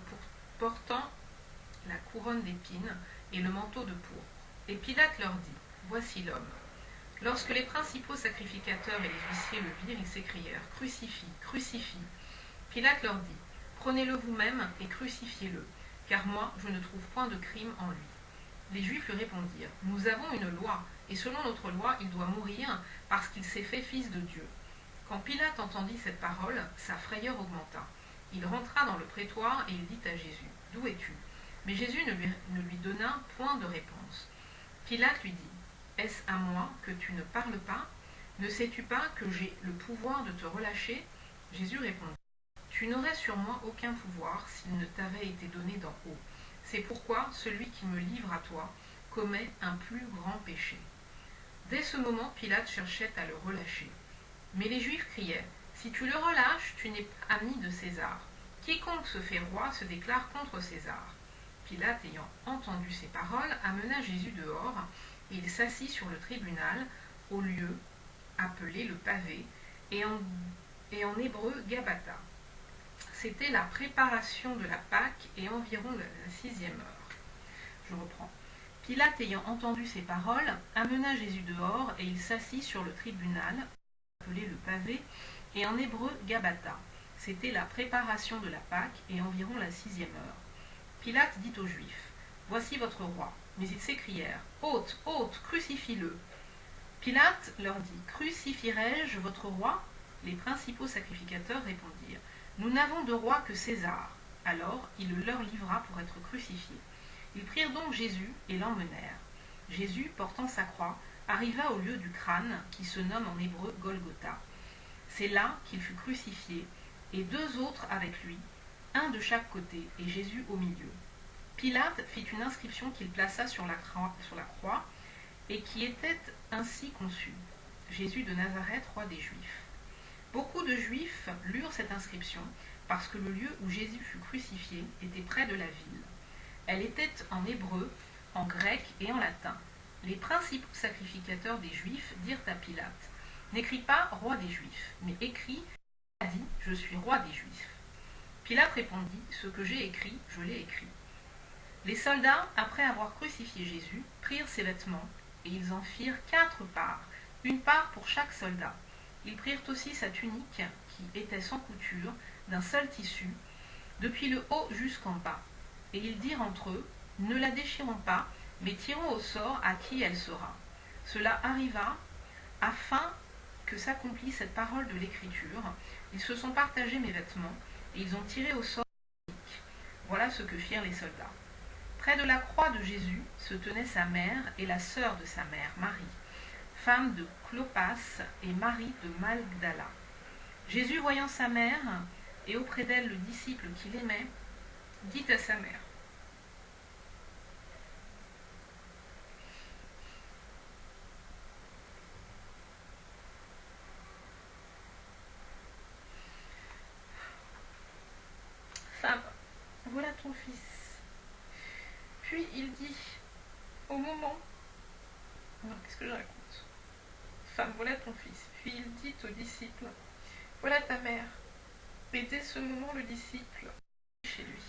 portant la couronne d'épines et le manteau de pourpre. Et Pilate leur dit « Voici l'homme. » Lorsque les principaux sacrificateurs et les huissiers le virent, ils s'écrièrent « Crucifie, crucifie !» Pilate leur dit « Prenez-le vous-même et crucifiez-le, car moi je ne trouve point de crime en lui. » Les Juifs lui répondirent « Nous avons une loi, et selon notre loi, il doit mourir parce qu'il s'est fait fils de Dieu. » Quand Pilate entendit cette parole, sa frayeur augmenta. Il rentra dans le prétoire et il dit à Jésus « D'où es-tu » Mais Jésus ne lui donna point de réponse. Pilate lui dit « Est-ce à moi que tu ne parles pas ? Ne sais-tu pas que j'ai le pouvoir de te relâcher ?» Jésus répondit « Tu n'aurais sur moi aucun pouvoir s'il ne t'avait été donné d'en haut. C'est pourquoi celui qui me livre à toi commet un plus grand péché. » Dès ce moment, Pilate cherchait à le relâcher. Mais les Juifs criaient « Si tu le relâches, tu n'es pas ami de César. Quiconque se fait roi se déclare contre César. » Pilate, ayant entendu ces paroles, amena Jésus dehors, et il s'assit sur le tribunal, au lieu appelé le pavé, et en hébreu Gabata. C'était la préparation de la Pâque et environ la 6e heure. Je reprends. Pilate, ayant entendu ces paroles, amena Jésus dehors, et il s'assit sur le tribunal, appelé le pavé, et en hébreu Gabata. C'était la préparation de la Pâque et environ la 6e heure. Pilate dit aux Juifs, « Voici votre roi. » Mais ils s'écrièrent, « Ôte, ôte, crucifie-le !» Pilate leur dit, « Crucifierai-je votre roi ?» Les principaux sacrificateurs répondirent, « Nous n'avons de roi que César. » Alors il le leur livra pour être crucifié. Ils prirent donc Jésus et l'emmenèrent. Jésus, portant sa croix, arriva au lieu du crâne, qui se nomme en hébreu Golgotha. C'est là qu'il fut crucifié, et 2 autres avec lui, un de chaque côté, et Jésus au milieu. Pilate fit une inscription qu'il plaça sur la croix, et qui était ainsi conçue. Jésus de Nazareth, roi des Juifs. Beaucoup de Juifs lurent cette inscription, parce que le lieu où Jésus fut crucifié était près de la ville. Elle était en hébreu, en grec et en latin. Les principaux sacrificateurs des Juifs dirent à Pilate, « N'écris pas roi des Juifs, mais écris, il a dit, je suis roi des Juifs. » Pilate répondit, « Ce que j'ai écrit, je l'ai écrit. » Les soldats, après avoir crucifié Jésus, prirent ses vêtements, et ils en firent 4 parts, une part pour chaque soldat. Ils prirent aussi sa tunique, qui était sans couture, d'un seul tissu, depuis le haut jusqu'en bas. Et ils dirent entre eux, « Ne la déchirons pas, mais tirons au sort à qui elle sera. » Cela arriva afin que s'accomplisse cette parole de l'Écriture. Ils se sont partagés mes vêtements, et ils ont tiré au sort. Voilà ce que firent les soldats. Près de la croix de Jésus se tenaient sa mère et la sœur de sa mère, Marie, femme de Clopas et Marie de Magdala. Jésus, voyant sa mère, et auprès d'elle le disciple qu'il aimait, dit à sa mère, « Femme, ton fils. Puis il dit, au moment... Non, qu'est-ce que je raconte? Femme, voilà ton fils. Puis il dit aux disciples, voilà ta mère. Et dès ce moment, le disciple est chez lui.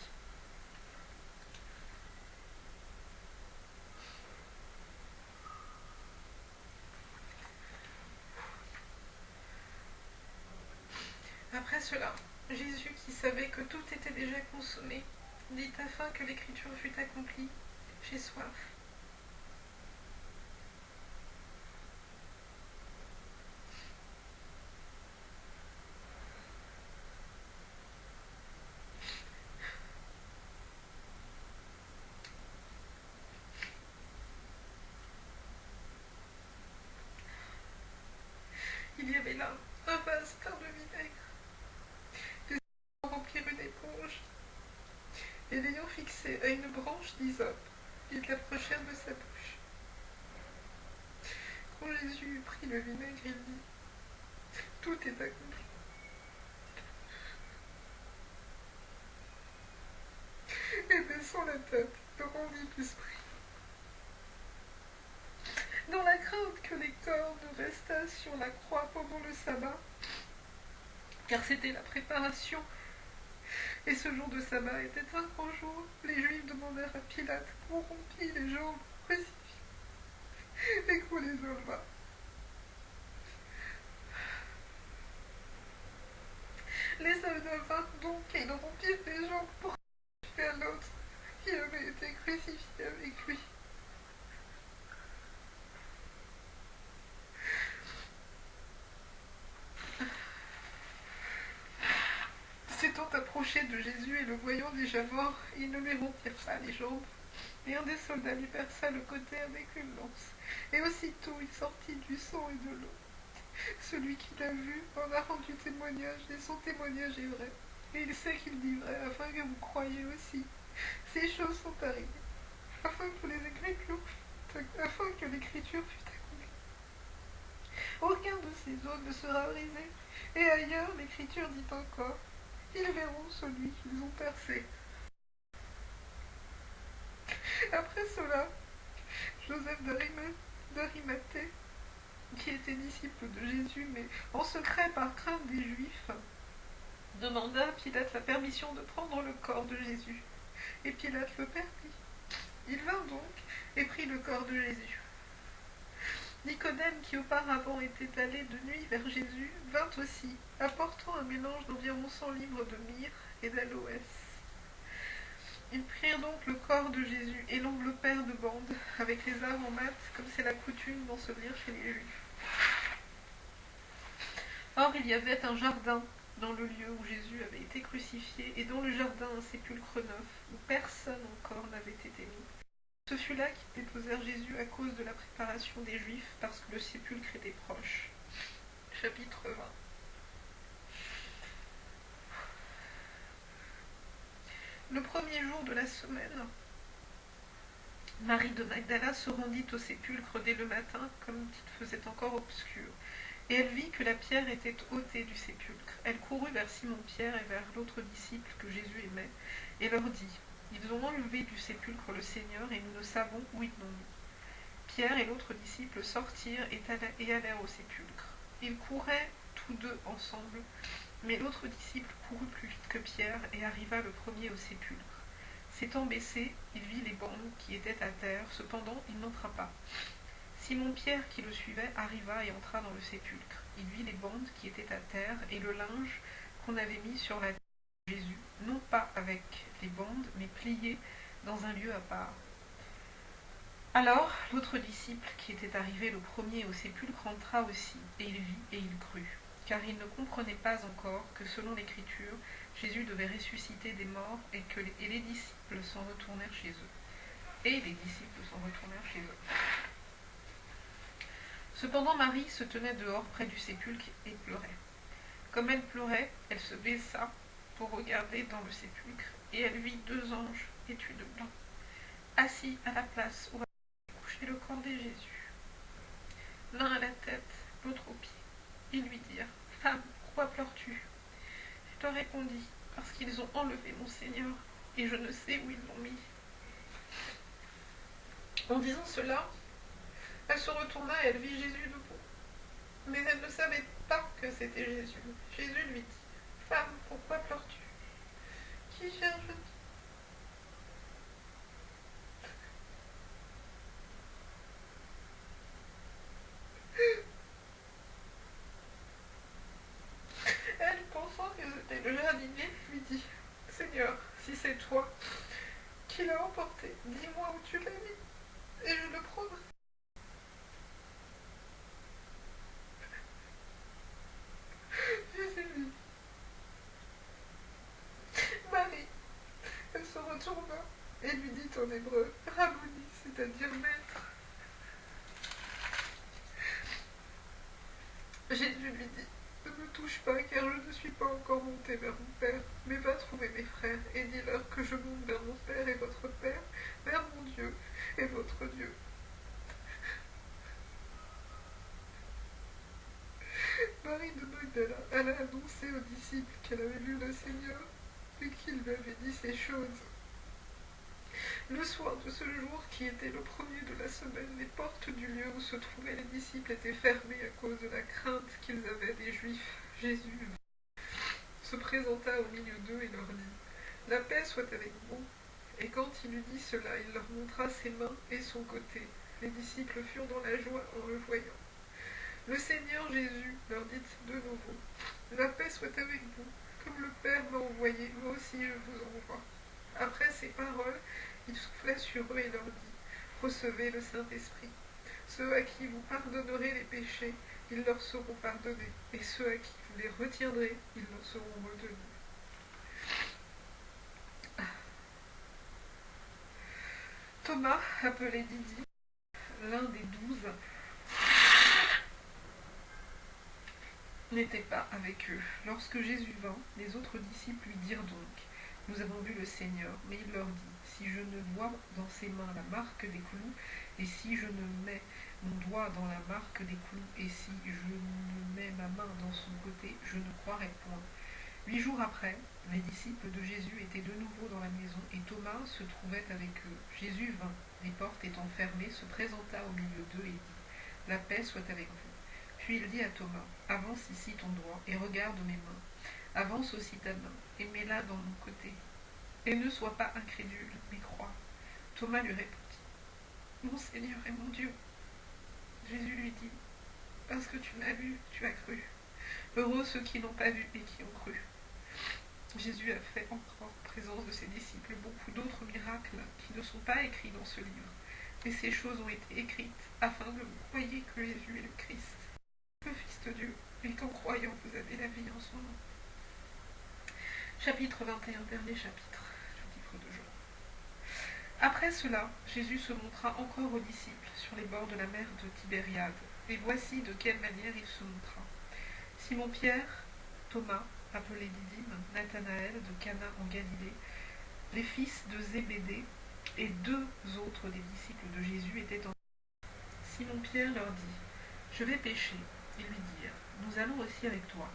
Après cela, Jésus, qui savait que tout était déjà consommé, dit afin que l'écriture fût accomplie, j'ai soif. Il y avait là un vase plein de vinaigre. Les remplirent une éponge et l'ayant fixé à une branche d'hysope, ils l'approchèrent de sa bouche. Quand Jésus eut pris le vinaigre, il dit, tout est accompli. Et baissant la tête, le rendit l'esprit. Dans la crainte que les corps ne restassent sur la croix pendant le sabbat, car c'était la préparation, et ce jour de sabbat était un grand jour, les Juifs demandèrent à Pilate qu'on rompît les jambes crucifiées et qu'on les enlevât. Les soldats vinrent donc et ils rompirent les jambes pour faire l'autre qui avait été crucifié avec lui. S'étant approché de Jésus et le voyant déjà mort, ils ne lui rompirent pas les jambes. Et un des soldats lui perça le côté avec une lance. Et aussitôt il sortit du sang et de l'eau. Celui qui l'a vu en a rendu témoignage, et son témoignage est vrai. Et il sait qu'il dit vrai, afin que vous croyiez aussi. Ces choses sont arrivées, afin que l'écriture fût accomplie. Aucun de ces os ne sera brisé. Et ailleurs, l'écriture dit encore, ils verront celui qu'ils ont percé. Après cela, Joseph d'Arimathée, qui était disciple de Jésus, mais en secret par crainte des Juifs, demanda à Pilate la permission de prendre le corps de Jésus. Et Pilate le permit. Il vint donc et prit le corps de Jésus. Nicodème, qui auparavant était allé de nuit vers Jésus, vint aussi, apportant un mélange d'environ 100 livres de myrrhe et d'aloès. Ils prirent donc le corps de Jésus et l'enveloppèrent de bandes, avec les aromates, comme c'est la coutume d'ensevelir chez les Juifs. Or, il y avait un jardin dans le lieu où Jésus avait été crucifié, et dans le jardin un sépulcre neuf, où personne encore n'avait été mis. Ce fut là qu'ils déposèrent Jésus à cause de la préparation des Juifs, parce que le sépulcre était proche. Chapitre 20. Le premier jour de la semaine, Marie de Magdala se rendit au sépulcre dès le matin, comme il faisait encore obscur, et elle vit que la pierre était ôtée du sépulcre. Elle courut vers Simon-Pierre et vers l'autre disciple que Jésus aimait, et leur dit, « Ils ont enlevé du sépulcre le Seigneur, et nous ne savons où ils l'ont mis. » Pierre et l'autre disciple sortirent et allèrent au sépulcre. Ils couraient tous deux ensemble, mais l'autre disciple courut plus vite que Pierre et arriva le premier au sépulcre. S'étant baissé, il vit les bandes qui étaient à terre, cependant il n'entra pas. Simon-Pierre, qui le suivait, arriva et entra dans le sépulcre. Il vit les bandes qui étaient à terre et le linge qu'on avait mis sur la tête de Jésus, non pas avec les bandes, mais plié dans un lieu à part. Alors, l'autre disciple, qui était arrivé le premier au sépulcre, entra aussi, et il vit et il crut, car il ne comprenait pas encore que, selon l'Écriture, Jésus devait ressusciter des morts et les disciples s'en retournèrent chez eux. Et les disciples s'en retournèrent chez eux. Cependant, Marie se tenait dehors près du sépulcre et pleurait. Comme elle pleurait, elle se baissa pour regarder dans le sépulcre, et elle vit 2 anges vêtus de blanc, assis à la place où avait couché le corps de Jésus, l'un à la tête, l'autre aux pieds. Ils lui dirent, « Femme, pourquoi pleures-tu » Elle leur répondit, « Parce qu'ils ont enlevé mon Seigneur, et je ne sais où ils l'ont mis. » En disant cela, elle se retourna et elle vit Jésus debout. Mais elle ne savait pas que c'était Jésus. Jésus lui dit : « Femme, pourquoi pleures-tu ? Qui cherches-tu ? » Elle, pensant que c'était le jardinier, lui dit : « Seigneur, si c'est toi qui l'as emporté, dis-moi où tu l'as mis, et je le prendrai. » Jésus lui dit : « Marie. » Elle se retourna et lui dit en hébreu : « Rabboni », c'est-à-dire maître. Jésus lui dit : « Ne me touche pas, car je ne suis pas encore monté vers mon Père, mais va trouver mes frères et dis-leur que je monte vers mon Père et votre Père, vers mon Dieu et votre Dieu. » Marie de Magdala alla annoncer aux disciples qu'elle avait vu le Seigneur et qu'il lui avait dit ces choses. Le soir de ce jour, qui était le premier de la semaine, les portes du lieu où se trouvaient les disciples étaient fermées à cause de la crainte qu'ils avaient des Juifs. Jésus se présenta au milieu d'eux et leur dit : « La paix soit avec vous. » Et quand il eut dit cela, il leur montra ses mains et son côté. Les disciples furent dans la joie en le voyant. Le Seigneur Jésus leur dit de nouveau : « La paix soit avec vous. Comme le Père m'a envoyé, moi aussi je vous envoie. » Après ces paroles, il souffla sur eux et leur dit : « Recevez le Saint-Esprit. Ceux à qui vous pardonnerez les péchés, ils leur seront pardonnés, et ceux à qui vous les retiendrez, ils leur seront retenus. » Thomas, appelé Didyme, l'un des 12, n'était pas avec eux. Lorsque Jésus vint, les autres disciples lui dirent donc : « Nous avons vu le Seigneur. » Mais il leur dit : « Si je ne vois dans ses mains la marque des clous, et si je ne mets mon doigt dans la marque des clous, et si je ne mets ma main dans son côté, je ne croirai point. » 8 jours après, les disciples de Jésus étaient de nouveau dans la maison, et Thomas se trouvait avec eux. Jésus vint, les portes étant fermées, se présenta au milieu d'eux et dit : « La paix soit avec vous. » Puis il dit à Thomas : « Avance ici ton doigt, et regarde mes mains. Avance aussi ta main, et mets-la dans mon côté. Et ne sois pas incrédule, mais crois. » Thomas lui répondit : « Mon Seigneur et mon Dieu. » Jésus lui dit : « Parce que tu m'as vu, tu as cru. Heureux ceux qui n'ont pas vu et qui ont cru. » Jésus a fait encore en présence de ses disciples beaucoup d'autres miracles qui ne sont pas écrits dans ce livre. Mais ces choses ont été écrites afin que vous croyiez que Jésus est le Christ, le Fils de Dieu, et qu'en croyant vous avez la vie en son nom. Chapitre 21, dernier chapitre du livre de Jean. Après cela, Jésus se montra encore aux disciples sur les bords de la mer de Tibériade. Et voici de quelle manière il se montra. Simon-Pierre, Thomas, appelé Didyme, Nathanaël de Cana en Galilée, les fils de Zébédée et 2 autres des disciples de Jésus étaient en. Simon-Pierre leur dit : « Je vais pêcher. » Ils lui dirent : « Nous allons aussi avec toi. »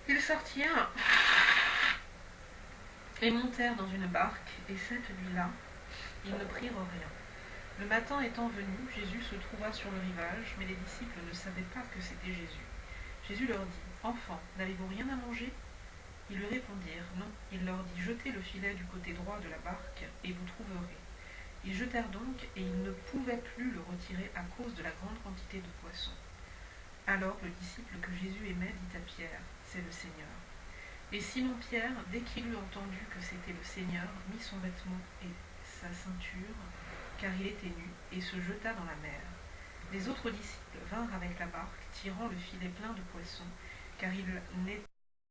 Ils sortirent et montèrent dans une barque, et cette nuit-là, ils ne prirent rien. Le matin étant venu, Jésus se trouva sur le rivage, mais les disciples ne savaient pas que c'était Jésus. Jésus leur dit : « Enfants, n'avez-vous rien à manger ? » Ils lui répondirent : « Non. » Il leur dit : « Jetez le filet du côté droit de la barque, et vous trouverez. » Ils jetèrent donc, et ils ne pouvaient plus le retirer à cause de la grande quantité de poissons. Alors le disciple que Jésus aimait dit à Pierre : « C'est le Seigneur. » Et Simon-Pierre, dès qu'il eut entendu que c'était le Seigneur, mit son vêtement et sa ceinture, car il était nu, et se jeta dans la mer. Les autres disciples vinrent avec la barque, tirant le filet plein de poissons, car il n'était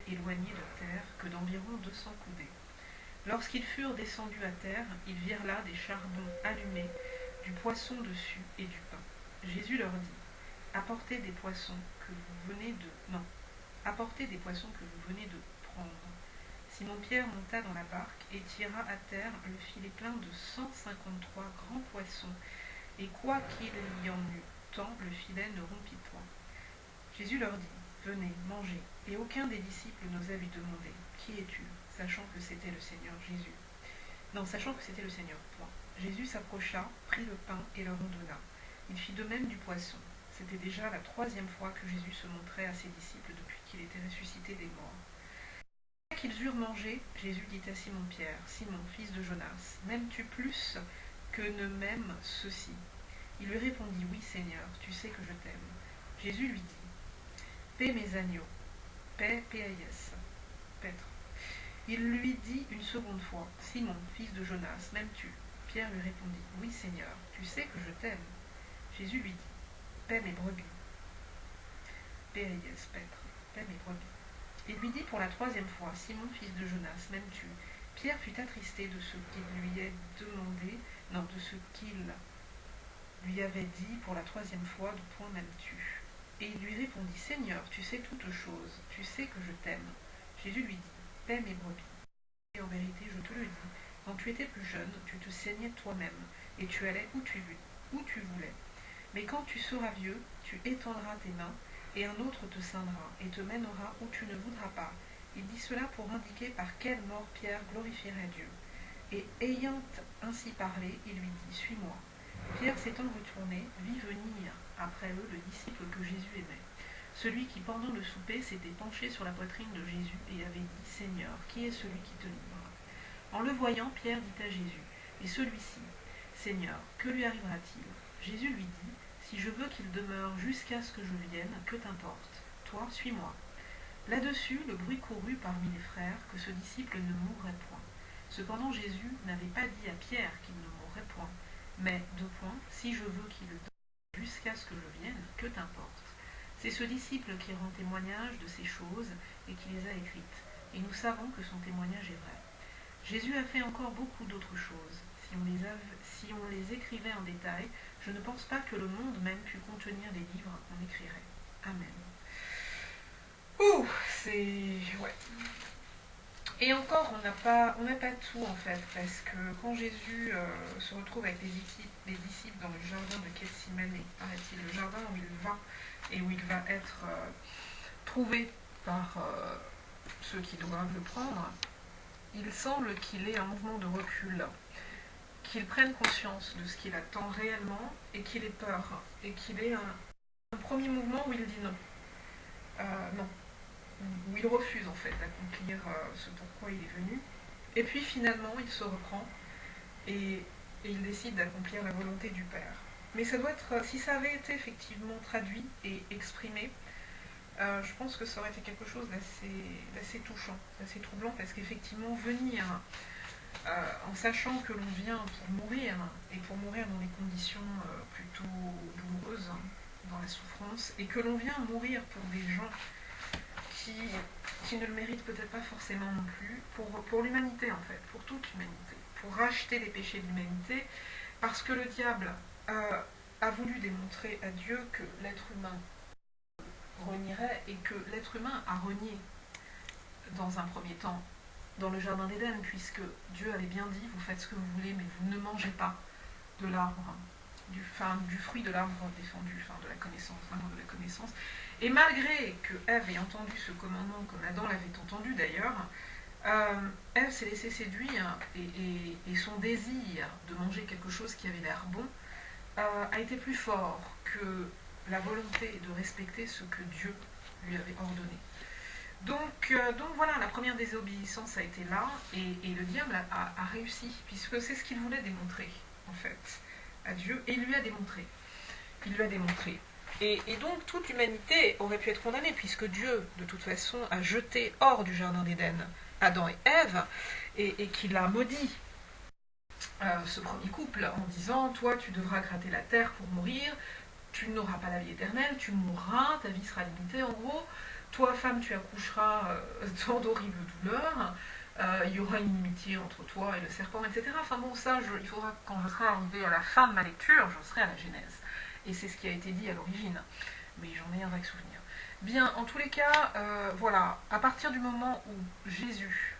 éloigné de terre que d'environ 200 coudées. Lorsqu'ils furent descendus à terre, ils virent là des charbons allumés, du poisson dessus et du pain. Jésus leur dit : « Apportez des poissons que vous venez de prendre. » Simon-Pierre monta dans la barque et tira à terre le filet plein de 153 grands poissons, et quoi qu'il y en eût tant, le filet ne rompit point. Jésus leur dit : « Venez, mangez. » Et aucun des disciples n'osa lui demander : « Qui es-tu ? Sachant que c'était le Seigneur Jésus. Non, sachant que c'était le Seigneur. Point. Jésus s'approcha, prit le pain et leur en donna. Il fit de même du poisson. C'était déjà la 3e fois que Jésus se montrait à ses disciples depuis qu'il était ressuscité des morts. Après qu'ils eurent mangé, Jésus dit à Simon-Pierre, « Simon, fils de Jonas, m'aimes-tu plus que ne m'aiment ceux-ci » Il lui répondit, « Oui, Seigneur, tu sais que je t'aime. » Jésus lui dit, « Paix mes agneaux. » Paix, P-A-I-S. Pètre. Il lui dit une seconde fois, « Simon, fils de Jonas, m'aimes-tu » Pierre lui répondit, « Oui, Seigneur, tu sais que je t'aime. » Jésus lui dit, « Paix mes brebis. » P-A-I-S, Pètre. Paix mes brebis. Il lui dit pour la 3e fois, « Simon, fils de Jonas, m'aimes-tu » Pierre fut attristé de ce qu'il lui ait demandé, non, de ce qu'il lui avait dit pour la 3e fois, « De point m'aimes-tu » Et il lui répondit, « Seigneur, tu sais toutes choses, tu sais que je t'aime. » Jésus lui dit, « Paix mes brebis. Et en vérité, je te le dis, quand tu étais plus jeune, tu te saignais toi-même, et tu allais où tu voulais. Mais quand tu seras vieux, tu étendras tes mains, et un autre te ceindra, et te mènera où tu ne voudras pas. » Il dit cela pour indiquer par quelle mort Pierre glorifierait Dieu. Et ayant ainsi parlé, il lui dit, « Suis-moi. » Pierre s'étant retourné, vit venir après eux le disciple que Jésus aimait. Celui qui, pendant le souper, s'était penché sur la poitrine de Jésus et avait dit, « Seigneur, qui est celui qui te livre » En le voyant, Pierre dit à Jésus, « Et celui-ci, Seigneur, que lui arrivera-t-il » Jésus lui dit, « Si je veux qu'il demeure jusqu'à ce que je vienne, que t'importe? Toi, suis-moi. » Là-dessus, le bruit courut parmi les frères que ce disciple ne mourrait point. Cependant, Jésus n'avait pas dit à Pierre qu'il ne mourrait point, mais, si je veux qu'il demeure jusqu'à ce que je vienne, que t'importe? C'est ce disciple qui rend témoignage de ces choses et qui les a écrites, et nous savons que son témoignage est vrai. Jésus a fait encore beaucoup d'autres choses. Si on les écrivait en détail, je ne pense pas que le monde même pût contenir les livres qu'on écrirait. Amen. Ouh, c'est... ouais. Et encore, on n'a pas tout en fait, parce que quand Jésus se retrouve avec les disciples dans le jardin de Gethsémani, paraît-il, le jardin où il va et où il va être trouvé par ceux qui doivent le prendre, il semble qu'il ait un mouvement de recul, qu'il prenne conscience de ce qu'il attend réellement et qu'il ait peur, et qu'il ait un premier mouvement où il dit non. Non. Où il refuse en fait d'accomplir ce pourquoi il est venu. Et puis finalement, il se reprend et il décide d'accomplir la volonté du Père. Mais ça doit être, si ça avait été effectivement traduit et exprimé, je pense que ça aurait été quelque chose d'assez touchant, d'assez troublant, parce qu'effectivement, venir en sachant que l'on vient pour mourir, et pour mourir dans des conditions plutôt douloureuses, dans la souffrance, et que l'on vient mourir pour des gens qui ne le méritent peut-être pas forcément non plus, pour l'humanité en fait, pour toute l'humanité, pour racheter les péchés de l'humanité, parce que le diable a voulu démontrer à Dieu que l'être humain renierait, et que l'être humain a renié dans un premier temps dans le jardin d'Éden, puisque Dieu avait bien dit, vous faites ce que vous voulez, mais vous ne mangez pas de l'arbre, du fruit de l'arbre défendu, de la connaissance, l'arbre de la connaissance. Et malgré que Ève ait entendu ce commandement, comme Adam l'avait entendu d'ailleurs, Ève s'est laissée séduire, et son désir de manger quelque chose qui avait l'air bon a été plus fort que la volonté de respecter ce que Dieu lui avait ordonné. Donc voilà, la première désobéissance a été là, et le diable a réussi, puisque c'est ce qu'il voulait démontrer, en fait, à Dieu, et il lui a démontré. Il lui a démontré. Et donc toute l'humanité aurait pu être condamnée, puisque Dieu, de toute façon, a jeté hors du jardin d'Éden Adam et Ève, et qu'il a maudit ce premier couple en disant, toi tu devras gratter la terre pour mourir, tu n'auras pas la vie éternelle, tu mourras, ta vie sera limitée en gros, toi femme tu accoucheras dans d'horribles douleurs, il y aura une inimitié entre toi et le serpent, etc. Enfin bon, ça, il faudra, quand je serai arrivé à la fin de ma lecture, je serai à la Genèse. Et c'est ce qui a été dit à l'origine, mais j'en ai un vague souvenir. Bien, en tous les cas, voilà, à partir du moment où Jésus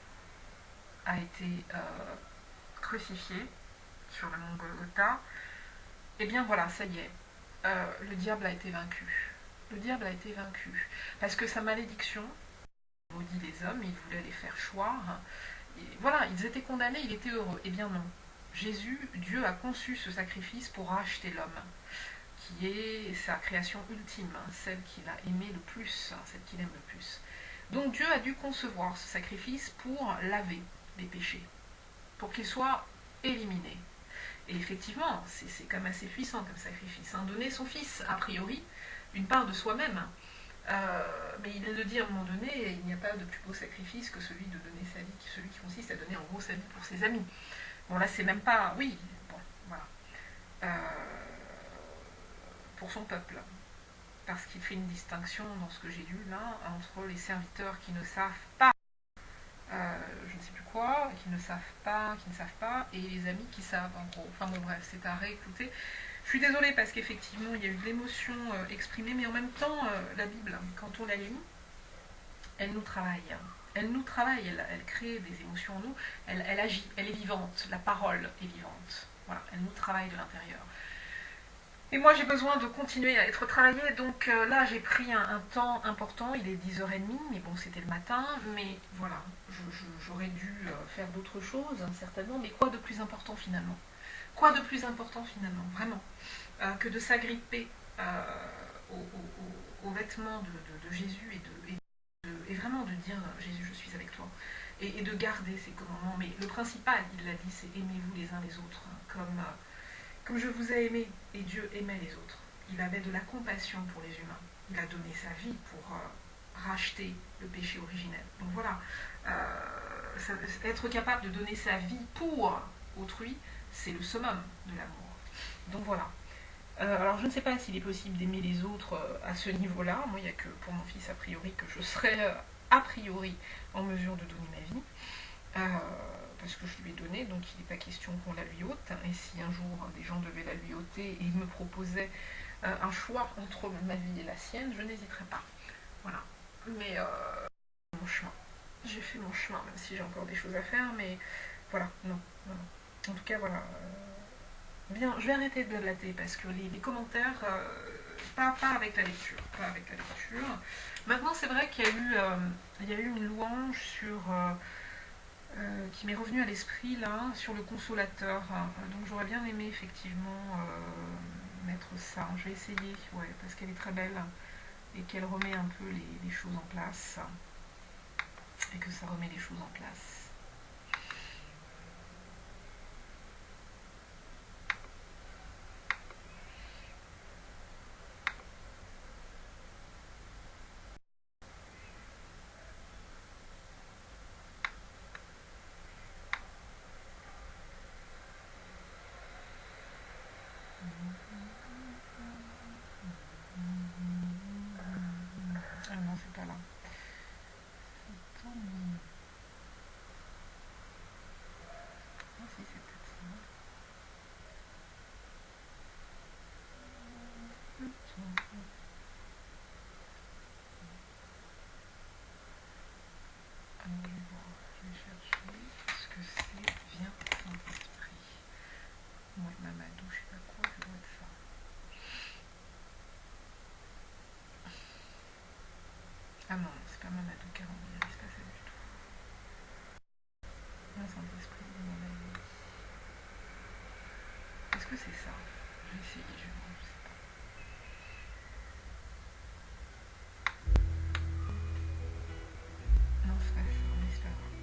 a été crucifié sur le mont Golgotha, eh bien voilà, ça y est, le diable a été vaincu. Le diable a été vaincu, parce que sa malédiction maudit les hommes, il voulait les faire choir, voilà, ils étaient condamnés, il était heureux. Eh bien non. Jésus, Dieu a conçu ce sacrifice pour racheter l'homme, qui est sa création ultime, celle qu'il a aimée le plus, celle qu'il aime le plus. Donc Dieu a dû concevoir ce sacrifice pour laver les péchés, pour qu'ils soient éliminés. Et effectivement, c'est quand même assez puissant comme sacrifice. Donner son fils, a priori, une part de soi-même. Mais il le dit à un moment donné, il n'y a pas de plus beau sacrifice que celui de donner sa vie, celui qui consiste à donner en gros sa vie pour ses amis. Bon là c'est même pas, oui, bon, voilà. Pour son peuple. Parce qu'il fait une distinction dans ce que j'ai lu là, entre les serviteurs qui ne savent pas, je ne sais plus quoi, qui ne savent pas, et les amis qui savent en gros. Enfin bon bref, c'est à réécouter. Je suis désolée parce qu'effectivement il y a eu de l'émotion exprimée, mais en même temps la Bible, quand on la lit, elle nous travaille. Elle nous travaille, elle crée des émotions en nous, elle agit, elle est vivante, la parole est vivante. Voilà, elle nous travaille de l'intérieur. Et moi j'ai besoin de continuer à être travaillée, donc là j'ai pris un temps important, il est 10h30, mais bon c'était le matin, mais voilà, j'aurais dû faire d'autres choses, certainement, mais quoi de plus important finalement? Quoi de plus important finalement, vraiment, que de s'agripper aux vêtements de Jésus et vraiment de dire Jésus je suis avec toi, et de garder ces commandements, mais le principal, il l'a dit, c'est aimez-vous les uns les autres, comme je vous ai aimé, et Dieu aimait les autres. Il avait de la compassion pour les humains. Il a donné sa vie pour racheter le péché originel. Donc voilà, être capable de donner sa vie pour autrui, c'est le summum de l'amour. Donc voilà. Alors je ne sais pas s'il est possible d'aimer les autres à ce niveau-là. Moi, il n'y a que pour mon fils, a priori, que je serais a priori en mesure de donner ma vie. Parce que je lui ai donné, donc il n'est pas question qu'on la lui ôte. Et si un jour des gens devaient la lui ôter et me proposaient un choix entre ma vie et la sienne, je n'hésiterais pas. Voilà. Mais mon chemin. J'ai fait mon chemin, même si j'ai encore des choses à faire, mais voilà, non. En tout cas, voilà. Bien, je vais arrêter de blater parce que les commentaires, pas avec la lecture. Pas avec la lecture. Maintenant, c'est vrai qu'il y a eu une louange sur... qui m'est revenu à l'esprit là, sur le consolateur. Donc j'aurais bien aimé effectivement mettre ça. Je vais essayer, ouais, parce qu'elle est très belle et qu'elle remet un peu les choses en place. Et que ça remet les choses en place. Ah non, c'est pas là. Ah si, c'est peut-être ça. Alors, je vais voir, je vais chercher ce que c'est Viens Saint-Esprit. Moi, Mamadou, je sais pas quoi, ça doit être ça. Ah non, c'est pas Mamadou Carambier, c'est pas ça du tout. Viens Saint-Esprit, de mon avis. Est-ce que c'est ça? Je vais essayer, je vais voir, je sais pas. Non, c'est pas ça, mais c'est pas grave.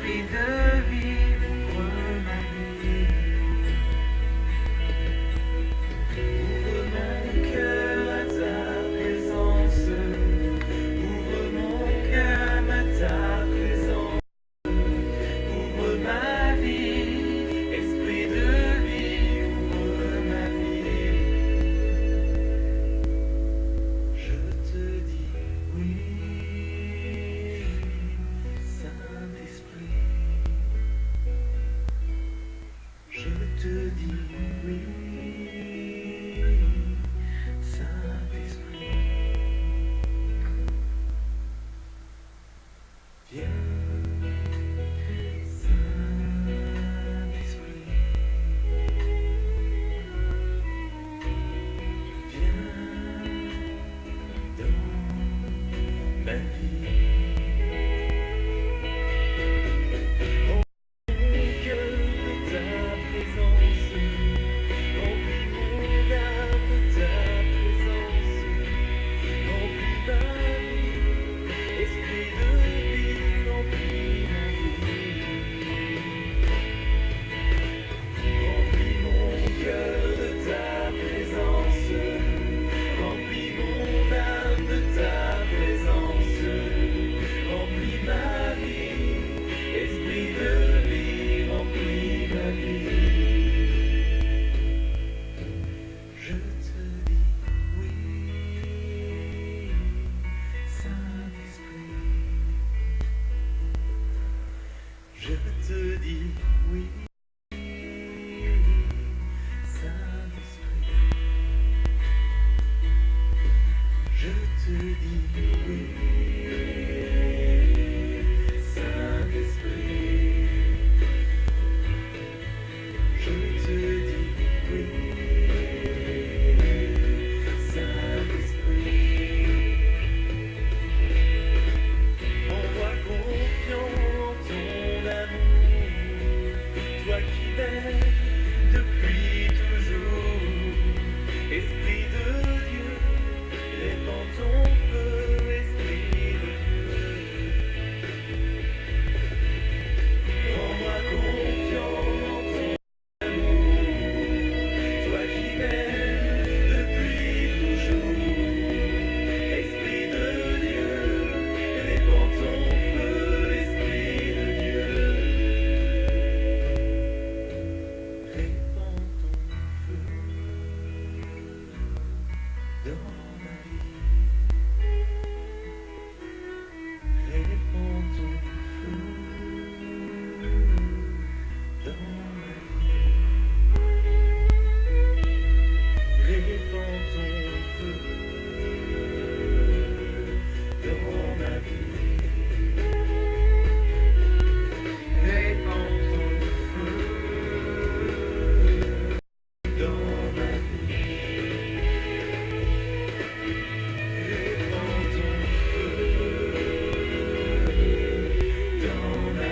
Esprit de vie, ouvre ma vie. Ouvre mon cœur à ta présence. Ouvre mon cœur à ta présence. Ouvre ma vie. Esprit de vie, ouvre ma vie. Je te dis oui, Saint-Esprit. Je te dis oui, Saint-Esprit. Viens, Saint-Esprit. Viens dans ma vie. Je te dis oui, Saint-Esprit. Je te dis oui, Saint-Esprit. Je te dis oui, Saint-Esprit. Envoie confiant en ton amour, toi qui m'aimes depuis toujours. Esprit de Dieu, répands ton feu, Esprit de Dieu. Rends-moi confiant en ton amour, toi qui m'aimes depuis toujours. Esprit de Dieu, répands ton feu, Esprit de Dieu. Répands ton feu dans ma vie. Répands ton feu dans ma vie. Répands ton feu dans ma vie. Répands ton feu dans ma vie. Répands ton feu dans ma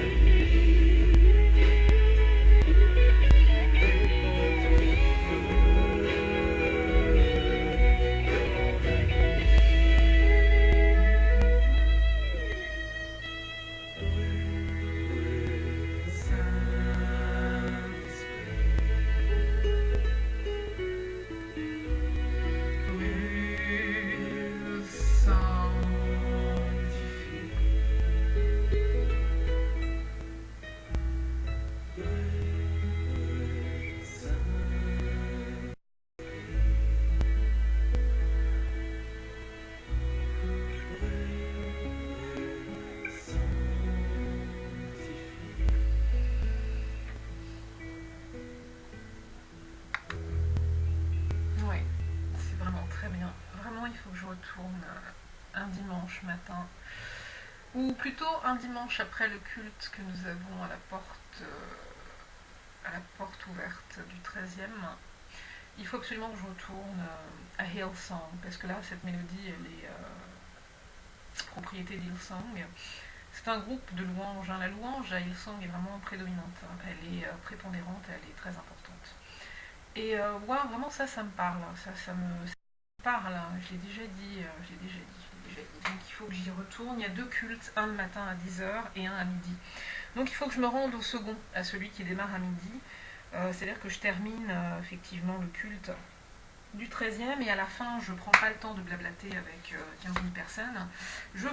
Oui, c'est vraiment très bien. Vraiment, il faut que je retourne un dimanche matin, ou plutôt un dimanche après le culte que nous avons à la porte ouverte du 13e. Il faut absolument que je retourne à Hillsong, parce que là, cette mélodie, elle est propriété d'Hillsong. C'est un groupe de louanges. La louange à Hillsong est vraiment prédominante. Elle est prépondérante, elle est très importante. Et vraiment ça me parle. Ça me parle. Je l'ai déjà dit. Donc il faut que j'y retourne. Il y a 2 cultes, un le matin à 10 h et un à midi. Donc il faut que je me rende au second, à celui qui démarre à midi. C'est-à-dire que je termine effectivement le culte du 13e et à la fin je ne prends pas le temps de blablater avec 15 000 personnes. Je